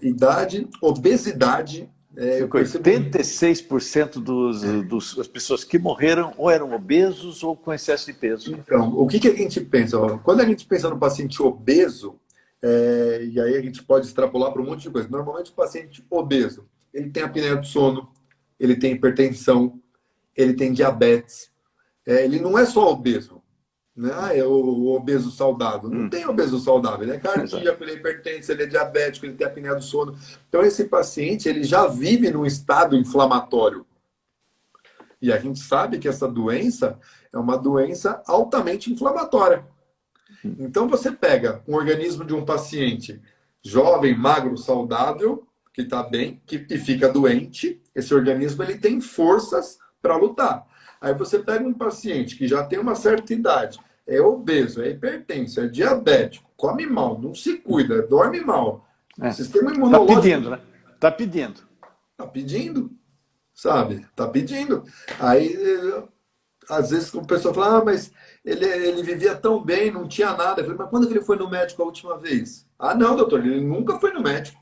Idade, obesidade. Eu percebo... 86% das pessoas que morreram ou eram obesos ou com excesso de peso. Então, o que a gente pensa? Quando a gente pensa no paciente obeso, e aí a gente pode extrapolar para um monte de coisa. Normalmente o paciente obeso, ele tem apneia do sono, ele tem hipertensão, ele tem diabetes. Ele não é só obeso, né? É o obeso saudável. Não tem obeso saudável. Ele é cardíaco, ele é hipertenso, ele é diabético, ele tem apneia do sono. Então esse paciente, ele já vive num estado inflamatório. E a gente sabe que essa doença é uma doença altamente inflamatória. Então você pega um organismo de um paciente jovem, magro, saudável, que está bem, que fica doente, esse organismo ele tem forças para lutar. Aí você pega um paciente que já tem uma certa idade, é obeso, é hipertenso, é diabético, come mal, não se cuida, dorme mal. Sistema imunológico... Está pedindo, né? Está pedindo. Está pedindo, sabe? Está pedindo. Aí, às vezes, o pessoal fala, mas ele vivia tão bem, não tinha nada. Eu falei, mas quando que ele foi no médico a última vez? Ah, não, doutor, ele nunca foi no médico.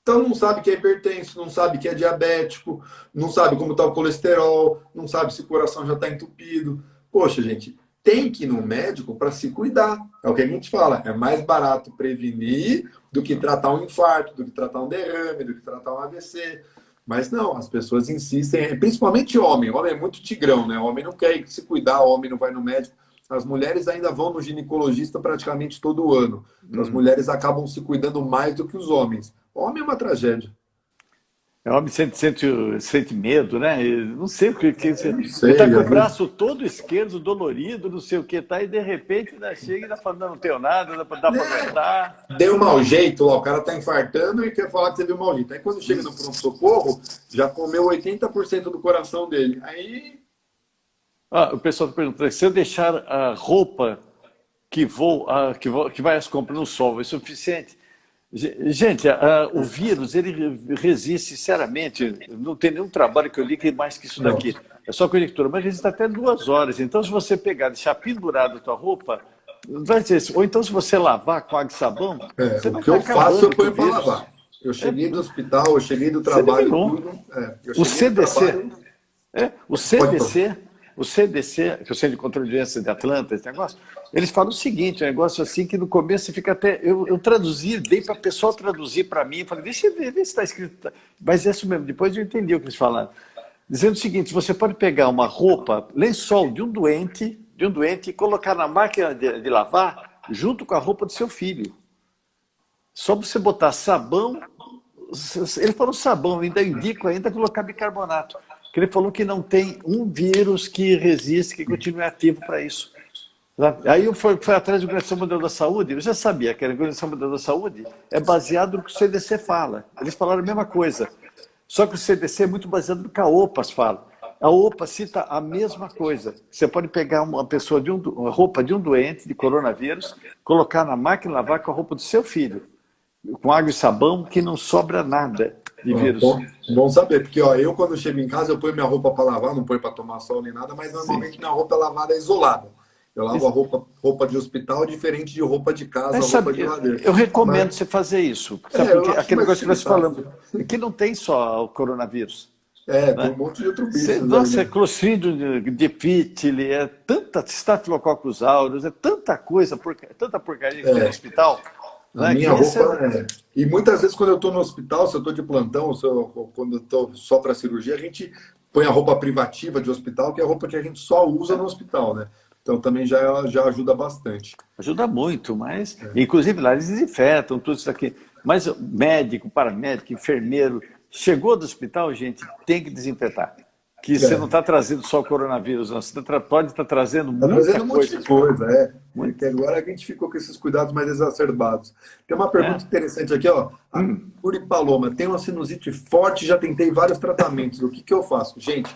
Então não sabe que é hipertenso, não sabe que é diabético, não sabe como está o colesterol, não sabe se o coração já está entupido. Poxa, gente, tem que ir no médico para se cuidar. É o que a gente fala, é mais barato prevenir do que tratar um infarto, do que tratar um derrame, do que tratar um AVC. Mas não, as pessoas insistem, principalmente homem. Homem é muito tigrão, né? Homem não quer se cuidar, homem não vai no médico. As mulheres ainda vão no ginecologista praticamente todo ano. Então, as mulheres acabam se cuidando mais do que os homens. Homem é uma tragédia. O homem sente medo, né? Não sei o que. Ele está com o braço todo esquerdo, dolorido, não sei o que, tá, e de repente ainda chega e ainda fala, não tenho nada, dá para aguentar. Deu mau jeito, ó, o cara tá infartando e quer falar que você deu mau jeito. Aí quando chega no pronto-socorro, já comeu 80% do coração dele. Aí... o pessoal está perguntando, se eu deixar a roupa que vai às compras no sol, é suficiente? Gente, o vírus, ele resiste, sinceramente, não tem nenhum trabalho que eu li que mais que isso daqui. É só conjectura, mas resiste até 2 horas. Então, se você pegar, deixar pendurada a tua roupa, vai dizer, ou então se você lavar com água e sabão, você vai o que eu faço, eu ponho para lavar. Eu cheguei do hospital, eu cheguei do trabalho, tudo. O CDC, o CDC, que é o Centro de Controle de Doenças de Atlanta, esse negócio, eles falam o seguinte, um negócio assim que no começo você fica até... Eu traduzi, dei para a pessoa traduzir para mim, falei, deixa eu ver se está escrito. Mas é isso mesmo, depois eu entendi o que eles falaram. Dizendo o seguinte, você pode pegar uma roupa, lençol de um doente e colocar na máquina de lavar junto com a roupa do seu filho. Só você botar sabão, ele falou sabão, ainda indico ainda colocar bicarbonato. Que ele falou que não tem um vírus que resiste, que continue ativo para isso. Aí eu fui atrás da Organização Mundial da Saúde, eu já sabia que a Organização Mundial da Saúde é baseado no que o CDC fala. Eles falaram a mesma coisa. Só que o CDC é muito baseado no que a OPAS fala. A OPAS cita a mesma coisa. Você pode pegar uma pessoa uma roupa de um doente de coronavírus, colocar na máquina e lavar com a roupa do seu filho, com água e sabão, que não sobra nada de vírus. Bom saber, porque eu quando chego em casa eu ponho minha roupa para lavar, não ponho para tomar sol nem nada, mas normalmente minha roupa é lavada isolada. Eu lavo a roupa de hospital diferente de roupa de casa, roupa de ladeira. Eu recomendo você fazer isso. Sabe, porque aquele negócio que nós falamos, que não tem só o coronavírus. Tem um monte de outro bicho. Nossa, é Clostridium difficile, é tanta Staphylococcus aureus, é tanta coisa, tanta porcaria que tem no hospital. A minha roupa E muitas vezes quando eu estou no hospital, se eu estou de plantão, quando eu estou só para cirurgia, a gente põe a roupa privativa de hospital, que é a roupa que a gente só usa no hospital, né? Então também já ajuda bastante. Ajuda muito, mas... Inclusive lá eles desinfetam tudo isso aqui. Mas médico, paramédico, enfermeiro, chegou do hospital, gente, tem que desinfetar. que você não está trazendo só o coronavírus, não. Você pode estar trazendo Está muita trazendo um monte coisa. de coisa, Muito. Porque agora a gente ficou com esses cuidados mais exacerbados. Tem uma pergunta interessante aqui, ó. A Curi Paloma, tem uma sinusite forte, já tentei vários tratamentos. O que que eu faço? Gente,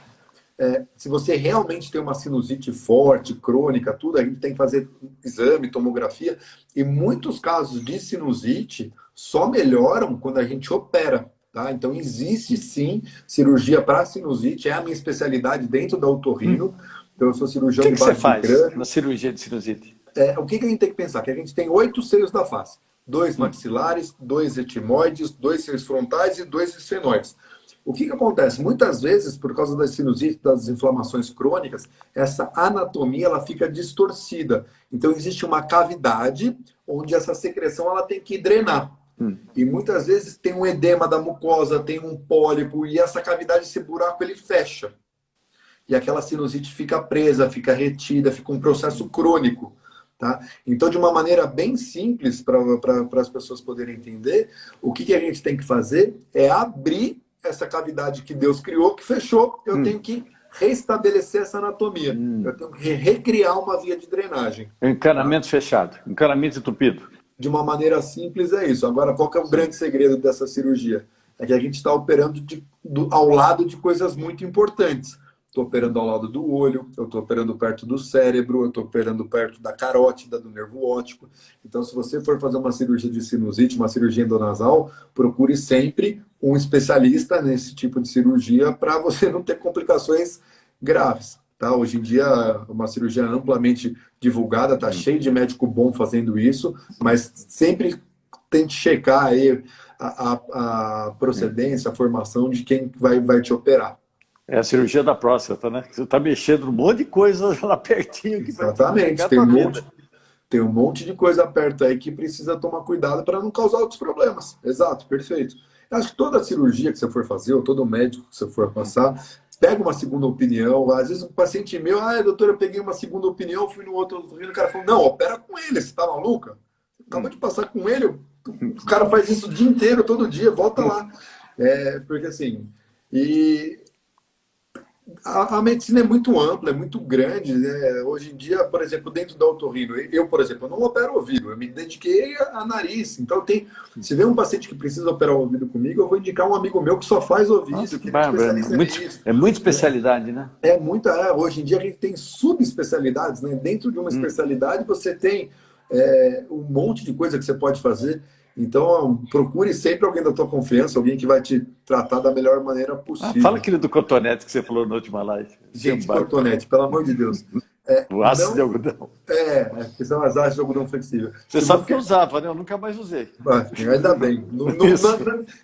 se você realmente tem uma sinusite forte, crônica, tudo, a gente tem que fazer exame, tomografia. E muitos casos de sinusite só melhoram quando a gente opera. Tá? Então, existe sim cirurgia para sinusite, é a minha especialidade dentro da otorrino. Então, eu sou cirurgião O que de você base de faz crânio. na cirurgia de sinusite? O que a gente tem que pensar? Que a gente tem 8 seios da face: 2 maxilares, 2 etimoides, 2 seios frontais e 2 esfenoides. O que acontece? Muitas vezes, por causa das sinusite, das inflamações crônicas, essa anatomia ela fica distorcida. Então, existe uma cavidade onde essa secreção ela tem que drenar. E muitas vezes tem um edema da mucosa, tem um pólipo, e essa cavidade, esse buraco, ele fecha. E aquela sinusite fica presa, fica retida, fica um processo crônico. Tá? Então, de uma maneira bem simples, para as pessoas poderem entender, o que a gente tem que fazer é abrir essa cavidade que Deus criou, que fechou. Eu tenho que restabelecer essa anatomia. Eu tenho que recriar uma via de drenagem. Encanamento fechado, encanamento entupido. De uma maneira simples é isso. Agora, qual que é o grande segredo dessa cirurgia? É que a gente está operando ao lado de coisas muito importantes. Estou operando ao lado do olho, eu estou operando perto do cérebro, eu estou operando perto da carótida, do nervo óptico. Então, se você for fazer uma cirurgia de sinusite, uma cirurgia endonasal, procure sempre um especialista nesse tipo de cirurgia para você não ter complicações graves. Tá? Hoje em dia, uma cirurgia amplamente divulgada, está cheio de médico bom fazendo isso, mas sempre tente checar aí a procedência, a formação de quem vai te operar. É a cirurgia da próstata, né? Você está mexendo num monte de coisa lá pertinho. Que exatamente, tem um monte de coisa perto aí que precisa tomar cuidado para não causar outros problemas. Exato, perfeito. Eu acho que toda cirurgia que você for fazer, ou todo médico que você for passar, pega uma segunda opinião. Às vezes um paciente meu, doutor, eu peguei uma segunda opinião, fui no outro, o cara falou, não, opera com ele, você tá maluca? Acaba de passar com ele, o cara faz isso o dia inteiro, todo dia, volta lá. Porque assim, a medicina é muito ampla, é muito grande, né? Hoje em dia, por exemplo, dentro da otorrino, por exemplo, eu não opero ouvido, eu me dediquei a nariz. Então, se vem um paciente que precisa operar o ouvido comigo, eu vou indicar um amigo meu que só faz ouvido. Nossa, que é muita especialidade, né? Hoje em dia a gente tem subespecialidades, né? Dentro de uma especialidade você tem um monte de coisa que você pode fazer. Então, procure sempre alguém da tua confiança, alguém que vai te tratar da melhor maneira possível. Fala aquele do cotonete que você falou na última live. Gente, cotonete, pelo amor de Deus. O ácido de algodão. Que são as hastes de algodão flexível. Você sabe que eu usava, né? Eu nunca mais usei. Ainda bem.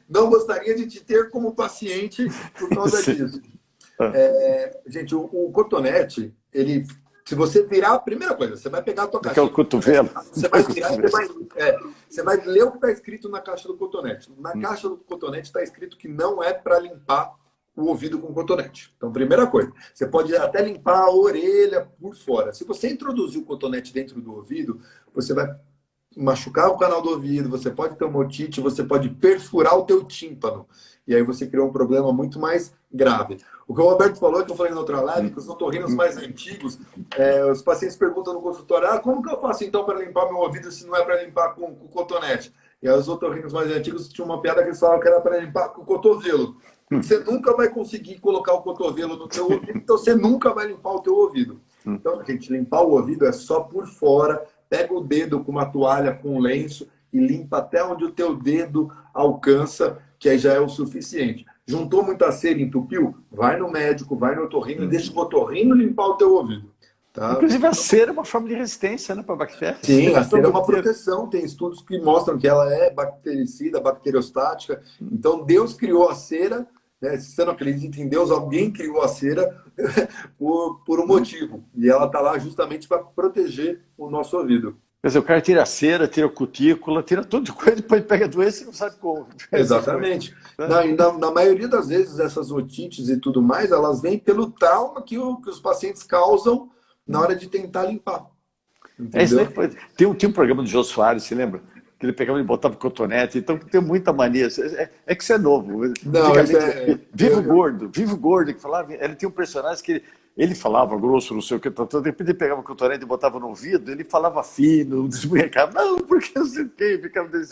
Não gostaria de te ter como paciente por causa disso. Gente, o cotonete, ele... Se você virar, a primeira coisa, você vai pegar a tua caixa. Que é o cotovelo. Você vai virar e você vai ler o que está escrito na caixa do cotonete. Na caixa do cotonete está escrito que não é para limpar o ouvido com cotonete. Então, primeira coisa, você pode até limpar a orelha por fora. Se você introduzir o cotonete dentro do ouvido, você vai machucar o canal do ouvido, você pode ter uma otite, você pode perfurar o teu tímpano. E aí você criou um problema muito mais grave. O que o Roberto falou, que eu falei na outra live, que os otorrinos mais antigos, os pacientes perguntam no consultório, como que eu faço então para limpar meu ouvido se não é para limpar com cotonete? E aí os otorrinos mais antigos tinham uma piada que eles falavam que era para limpar com o cotovelo. Você nunca vai conseguir colocar o cotovelo no teu ouvido, então você nunca vai limpar o teu ouvido. Então, gente, limpar o ouvido é só por fora. Pega o dedo com uma toalha, com um lenço e limpa até onde o teu dedo alcança, que aí já é o suficiente. Juntou muita cera, entupiu? Vai no médico, vai no otorrino e deixa o otorrino limpar o teu ouvido. Tá? Inclusive a cera é uma forma de resistência, né, para bactérias. Sim, a cera é uma proteção. Tem estudos que mostram que ela é bactericida, bacteriostática. Então Deus criou a cera, né? Se você não acredita em Deus, alguém criou a cera por um motivo. E ela está lá justamente para proteger o nosso ouvido. Quer dizer, o cara tira a cera, tira a cutícula, tira tudo de coisa, depois pega a doença e não sabe como. Exatamente. Na maioria das vezes, essas otites e tudo mais, elas vêm pelo trauma que os pacientes causam na hora de tentar limpar. Isso aí tinha um programa do Jô Soares, se lembra? que ele pegava e botava cotonete. Então tem muita mania. É que você é novo. Não, isso Vivo Gordo, que falava. Ele tinha um personagem que ele falava grosso, não sei o que, de repente ele pegava o cotonete e botava no ouvido, ele falava fino, desmunhecava, não, porque não sei o que,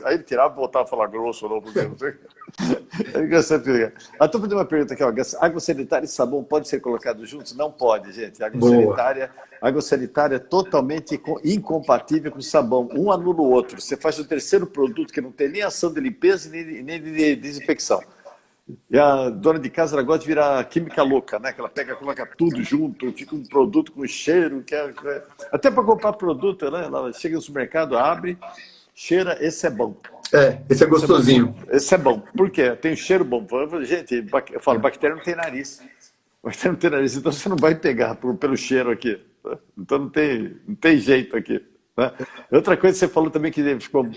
aí ele tirava e voltava a falar grosso, não, porque não sei o que. É engraçado. Estou fazendo uma pergunta aqui, ó. Água sanitária e sabão pode ser colocados juntos? Não pode, gente. Água sanitária é totalmente incompatível com sabão. Um anula o outro. Você faz o terceiro produto que não tem nem ação de limpeza nem de desinfecção. E a dona de casa, ela gosta de virar química louca, né? Que ela pega, coloca tudo junto, fica um produto com cheiro. Até para comprar produto, né? Ela chega no supermercado, abre, cheira, esse é bom. Esse é gostosinho. Esse é bom. Por quê? Tem um cheiro bom. Gente, eu falo, bactéria não tem nariz. Bactéria não tem nariz, então você não vai pegar pelo cheiro aqui. Então não tem jeito aqui. Né? Outra coisa que você falou também,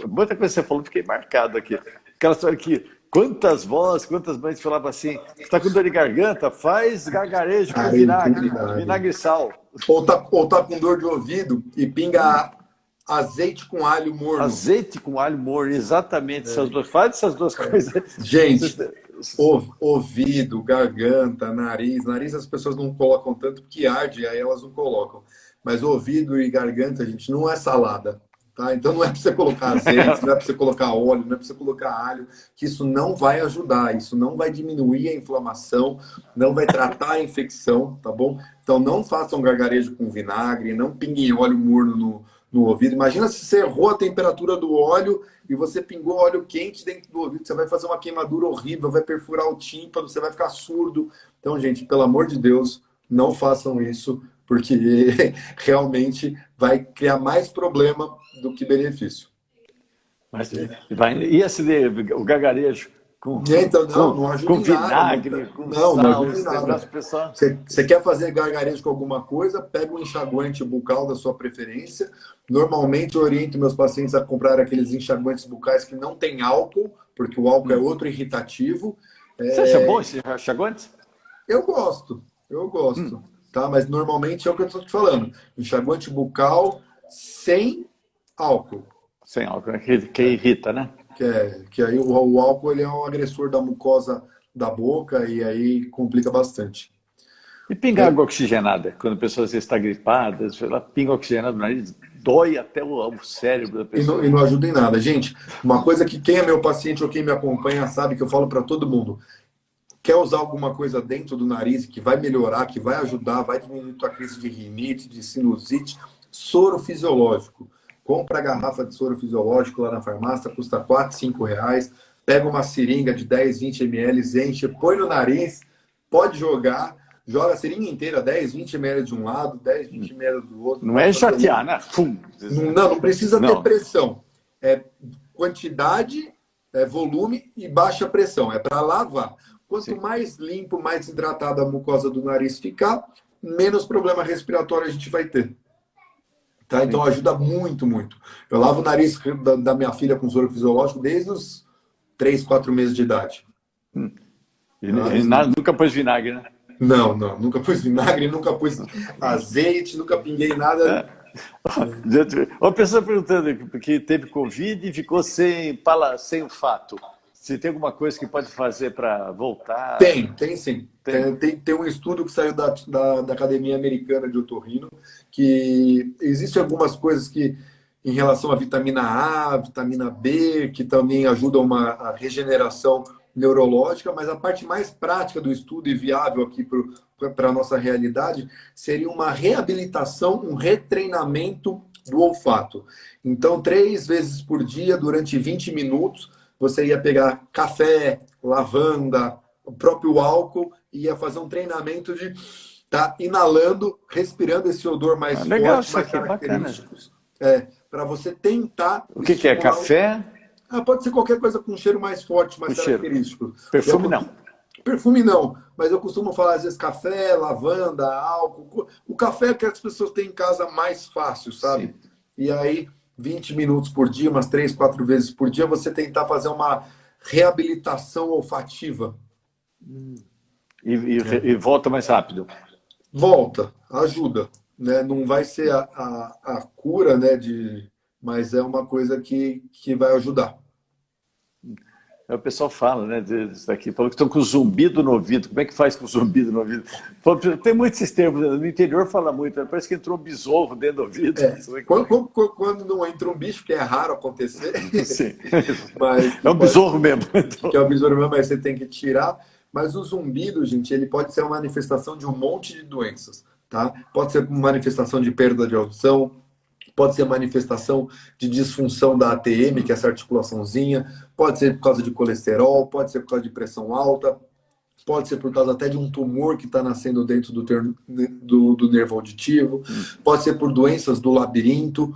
muita coisa que você falou, fiquei marcado aqui. Aquela história que quantas mães falavam assim, está com dor de garganta, faz gargarejo com vinagre e sal. Ou tá com dor de ouvido e pinga azeite com alho morno. Azeite com alho morno, exatamente. Faz essas duas coisas. Gente, ouvido, garganta, nariz as pessoas não colocam tanto porque arde, aí elas não colocam. Mas ouvido e garganta, gente, não é salada. Tá? Então não é para você colocar azeite, não é para você colocar óleo, não é para você colocar alho, que isso não vai ajudar, isso não vai diminuir a inflamação, não vai tratar a infecção, tá bom? Então não façam gargarejo com vinagre, não pinguem óleo morno no ouvido. Imagina se você errou a temperatura do óleo e você pingou óleo quente dentro do ouvido, você vai fazer uma queimadura horrível, vai perfurar o tímpano, você vai ficar surdo. Então, gente, pelo amor de Deus, não façam isso, porque realmente vai criar mais problema do que benefício. Mas o gargarejo não ajuda com em nada, vinagre, com não sal, ajuda em nada. Pessoal... Você quer fazer gargarejo com alguma coisa, pega um enxaguante bucal da sua preferência. Normalmente eu oriento meus pacientes a comprar aqueles enxaguantes bucais que não tem álcool, porque o álcool é outro irritativo. Você acha bom esse enxaguante? Eu gosto. Tá? Mas normalmente é o que eu estou te falando. Enxaguante bucal sem álcool. Sem álcool, que irrita, né? Que aí o álcool ele é um agressor da mucosa da boca e aí complica bastante. E pingar água oxigenada? Quando a pessoa está gripada, ela pinga oxigenada no nariz, dói até o cérebro da pessoa. E não ajuda em nada. Gente, uma coisa que quem é meu paciente ou quem me acompanha sabe que eu falo para todo mundo. Quer usar alguma coisa dentro do nariz que vai melhorar, que vai ajudar, vai diminuir a crise de rinite, de sinusite, soro fisiológico. Compra a garrafa de soro fisiológico lá na farmácia, custa R$4, R$5. Pega uma seringa de 10, 20 ml, enche, põe no nariz, pode joga a seringa inteira, 10, 20 ml de um lado, 10, 20 ml do outro. Não é chatear, né? Não precisa ter pressão. É quantidade, volume e baixa pressão. É para lavar. Quanto mais limpo, mais hidratada a mucosa do nariz ficar, menos problema respiratório a gente vai ter. Tá? Então ajuda muito, muito. Eu lavo o nariz da minha filha com soro fisiológico desde os 3, 4 meses de idade. Nunca pôs vinagre, né? Não, nunca pus vinagre, nunca pus azeite, nunca pinguei nada. Uma pessoa perguntando que teve Covid e ficou sem olfato. Se tem alguma coisa que pode fazer para voltar? Tem sim. Tem um estudo que saiu da Academia Americana de Otorrino, que existem algumas coisas que, em relação à vitamina A, vitamina B, que também ajudam a regeneração neurológica, mas a parte mais prática do estudo e viável aqui para a nossa realidade seria uma reabilitação, um retreinamento do olfato. Então, 3 vezes por dia, durante 20 minutos, você ia pegar café, lavanda, o próprio álcool e ia fazer um treinamento de estar inalando, respirando esse odor mais forte, legal, mais característico. Para você tentar... O que é? Café? Pode ser qualquer coisa com cheiro mais forte, mais característico. Perfume não. Perfume não, mas eu costumo falar às vezes café, lavanda, álcool. O café é que as pessoas têm em casa mais fácil, sabe? Sim. E aí, 20 minutos por dia, umas 3, 4 vezes por dia, você tentar fazer uma reabilitação olfativa. E volta mais rápido? Volta, ajuda. Né? Não vai ser a cura, né, mas é uma coisa que vai ajudar. O pessoal fala, né, disso daqui, falou que estão com zumbido no ouvido. Como é que faz com zumbido no ouvido? Tem muitos esses termos, no interior fala muito, parece que entrou um besouro dentro do ouvido. Quando não entra um bicho, que é raro acontecer, Sim. mas É um besouro mesmo. Que é o besouro mesmo, mas você tem que tirar. Mas o zumbido, gente, ele pode ser uma manifestação de um monte de doenças, tá? Pode ser uma manifestação de perda de audição, pode ser manifestação de disfunção da ATM, que é essa articulaçãozinha, pode ser por causa de colesterol, pode ser por causa de pressão alta, pode ser por causa até de um tumor que está nascendo dentro do nervo auditivo, pode ser por doenças do labirinto,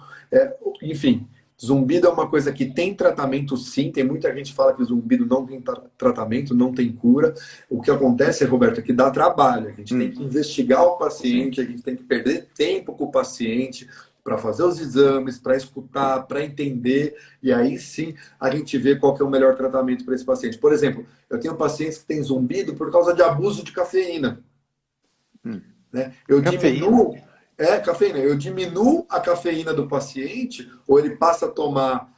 enfim. Zumbido é uma coisa que tem tratamento, sim. Tem muita gente que fala que zumbido não tem tratamento, não tem cura. O que acontece, Roberto, é que dá trabalho. A gente tem que investigar o paciente, a gente tem que perder tempo com o paciente para fazer os exames, para escutar, para entender. E aí sim a gente vê qual que é o melhor tratamento para esse paciente. Por exemplo, eu tenho pacientes que têm zumbido por causa de abuso de cafeína. Né? Eu diminuo... cafeína. Eu diminuo a cafeína do paciente, ou ele passa a tomar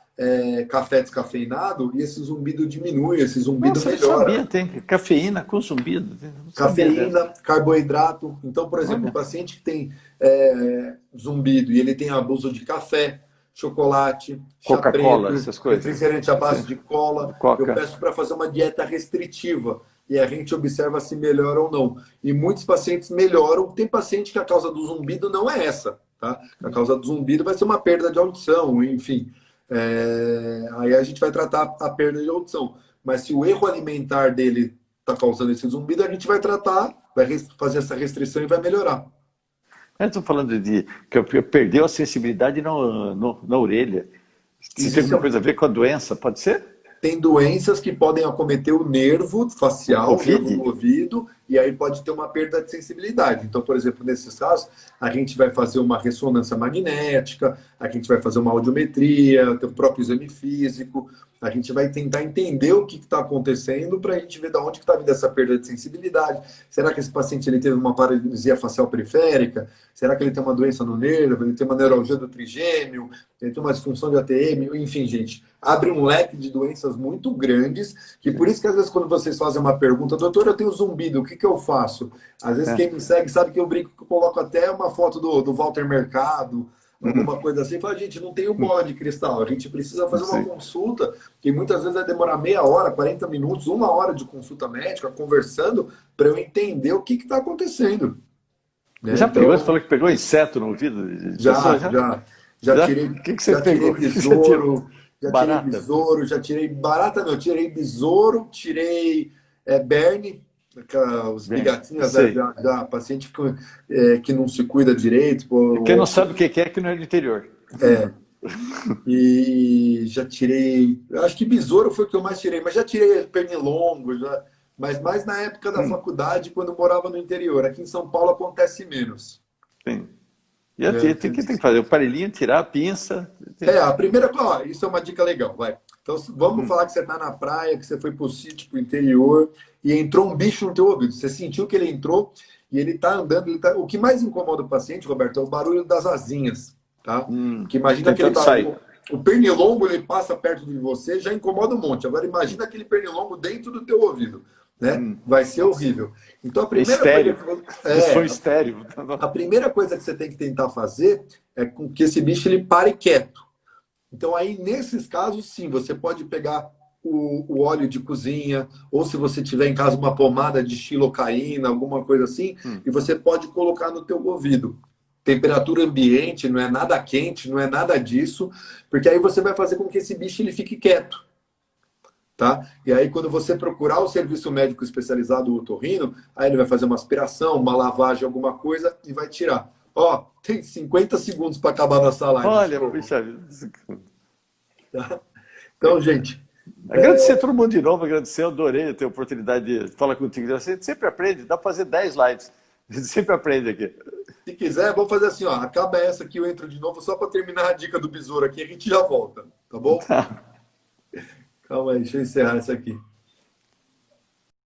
café descafeinado, e esse zumbido diminui, esse zumbido melhora. Eu sabia, tem cafeína com zumbido. Cafeína, carboidrato. Então, por exemplo, o paciente que tem zumbido e ele tem abuso de café, chocolate, Coca-Cola, essas coisas. Refrigerante à base de cola. Coca. Eu peço para fazer uma dieta restritiva. E a gente observa se melhora ou não. E muitos pacientes melhoram. Tem paciente que a causa do zumbido não é essa, tá? A causa do zumbido vai ser uma perda de audição, enfim. Aí a gente vai tratar a perda de audição. Mas se o erro alimentar dele está causando esse zumbido, a gente vai tratar, vai fazer essa restrição e vai melhorar. Eu estou falando de que perdeu a sensibilidade na orelha. Isso tem alguma coisa a ver com a doença? Pode ser? Tem doenças que podem acometer o nervo facial, o nervo do ouvido, e aí pode ter uma perda de sensibilidade. Então, por exemplo, nesses casos, a gente vai fazer uma ressonância magnética, a gente vai fazer uma audiometria, tem o próprio exame físico, a gente vai tentar entender o que está acontecendo para a gente ver de onde está vindo essa perda de sensibilidade. Será que esse paciente ele teve uma paralisia facial periférica? Será que ele tem uma doença no nervo? Ele tem uma neuralgia do trigêmeo? Ele tem uma disfunção de ATM? Enfim, gente, abre um leque de doenças muito grandes, que por isso que às vezes quando vocês fazem uma pergunta, doutor, eu tenho zumbido, o que eu faço? Às vezes quem me segue sabe que eu brinco, que eu coloco até uma foto do Walter Mercado, alguma coisa assim, fala, gente, não tem bola de cristal, a gente precisa fazer uma consulta, que muitas vezes vai demorar meia hora, 40 minutos, 1 hora de consulta médica, conversando, para eu entender o que está acontecendo. Né? Já pegou? Você falou que pegou inseto no ouvido? Já tirei, o que você pegou? Besouro, barata. Tirei besouro, já tirei barata, não, tirei besouro, tirei berne, os bigatinhos da paciente que não se cuida direito. Quem não sabe o que é que não é do interior. E já tirei, acho que besouro foi o que eu mais tirei, mas já tirei pernilongo, mas mais na época da faculdade, quando eu morava no interior. Aqui em São Paulo acontece menos. Sim. E tem que fazer o aparelhinho, tirar a pinça. A primeira, isso é uma dica legal, vai. Então, vamos falar que você está na praia, que você foi para o sítio, para o interior, e entrou um bicho no teu ouvido. Você sentiu que ele entrou e ele está andando. O que mais incomoda o paciente, Roberto, é o barulho das asinhas, tá? Que imagina que o pernilongo, ele passa perto de você, já incomoda um monte. Agora imagina aquele pernilongo dentro do teu ouvido, né? Vai ser horrível. Então a primeira foi estéreo. A primeira coisa que você tem que tentar fazer é com que esse bicho ele pare quieto. Então aí nesses casos sim, você pode pegar o óleo de cozinha, ou se você tiver em casa uma pomada de xilocaína, alguma coisa assim, e você pode colocar no teu ouvido. Temperatura ambiente, não é nada quente, não é nada disso, porque aí você vai fazer com que esse bicho ele fique quieto. Tá? E aí, quando você procurar o serviço médico especializado, o otorrino, aí ele vai fazer uma aspiração, uma lavagem, alguma coisa e vai tirar. Tem 50 segundos para acabar a nossa live. Olha, puxa vida. Tá? Então, gente... Agradecer a todo mundo de novo, agradecer, eu adorei ter a oportunidade de falar contigo. A gente sempre aprende, dá para fazer 10 lives. A gente sempre aprende aqui. Se quiser, vamos fazer assim, acaba essa aqui, eu entro de novo, só para terminar a dica do besouro aqui, a gente já volta, tá bom? Calma aí, deixa eu encerrar essa aqui.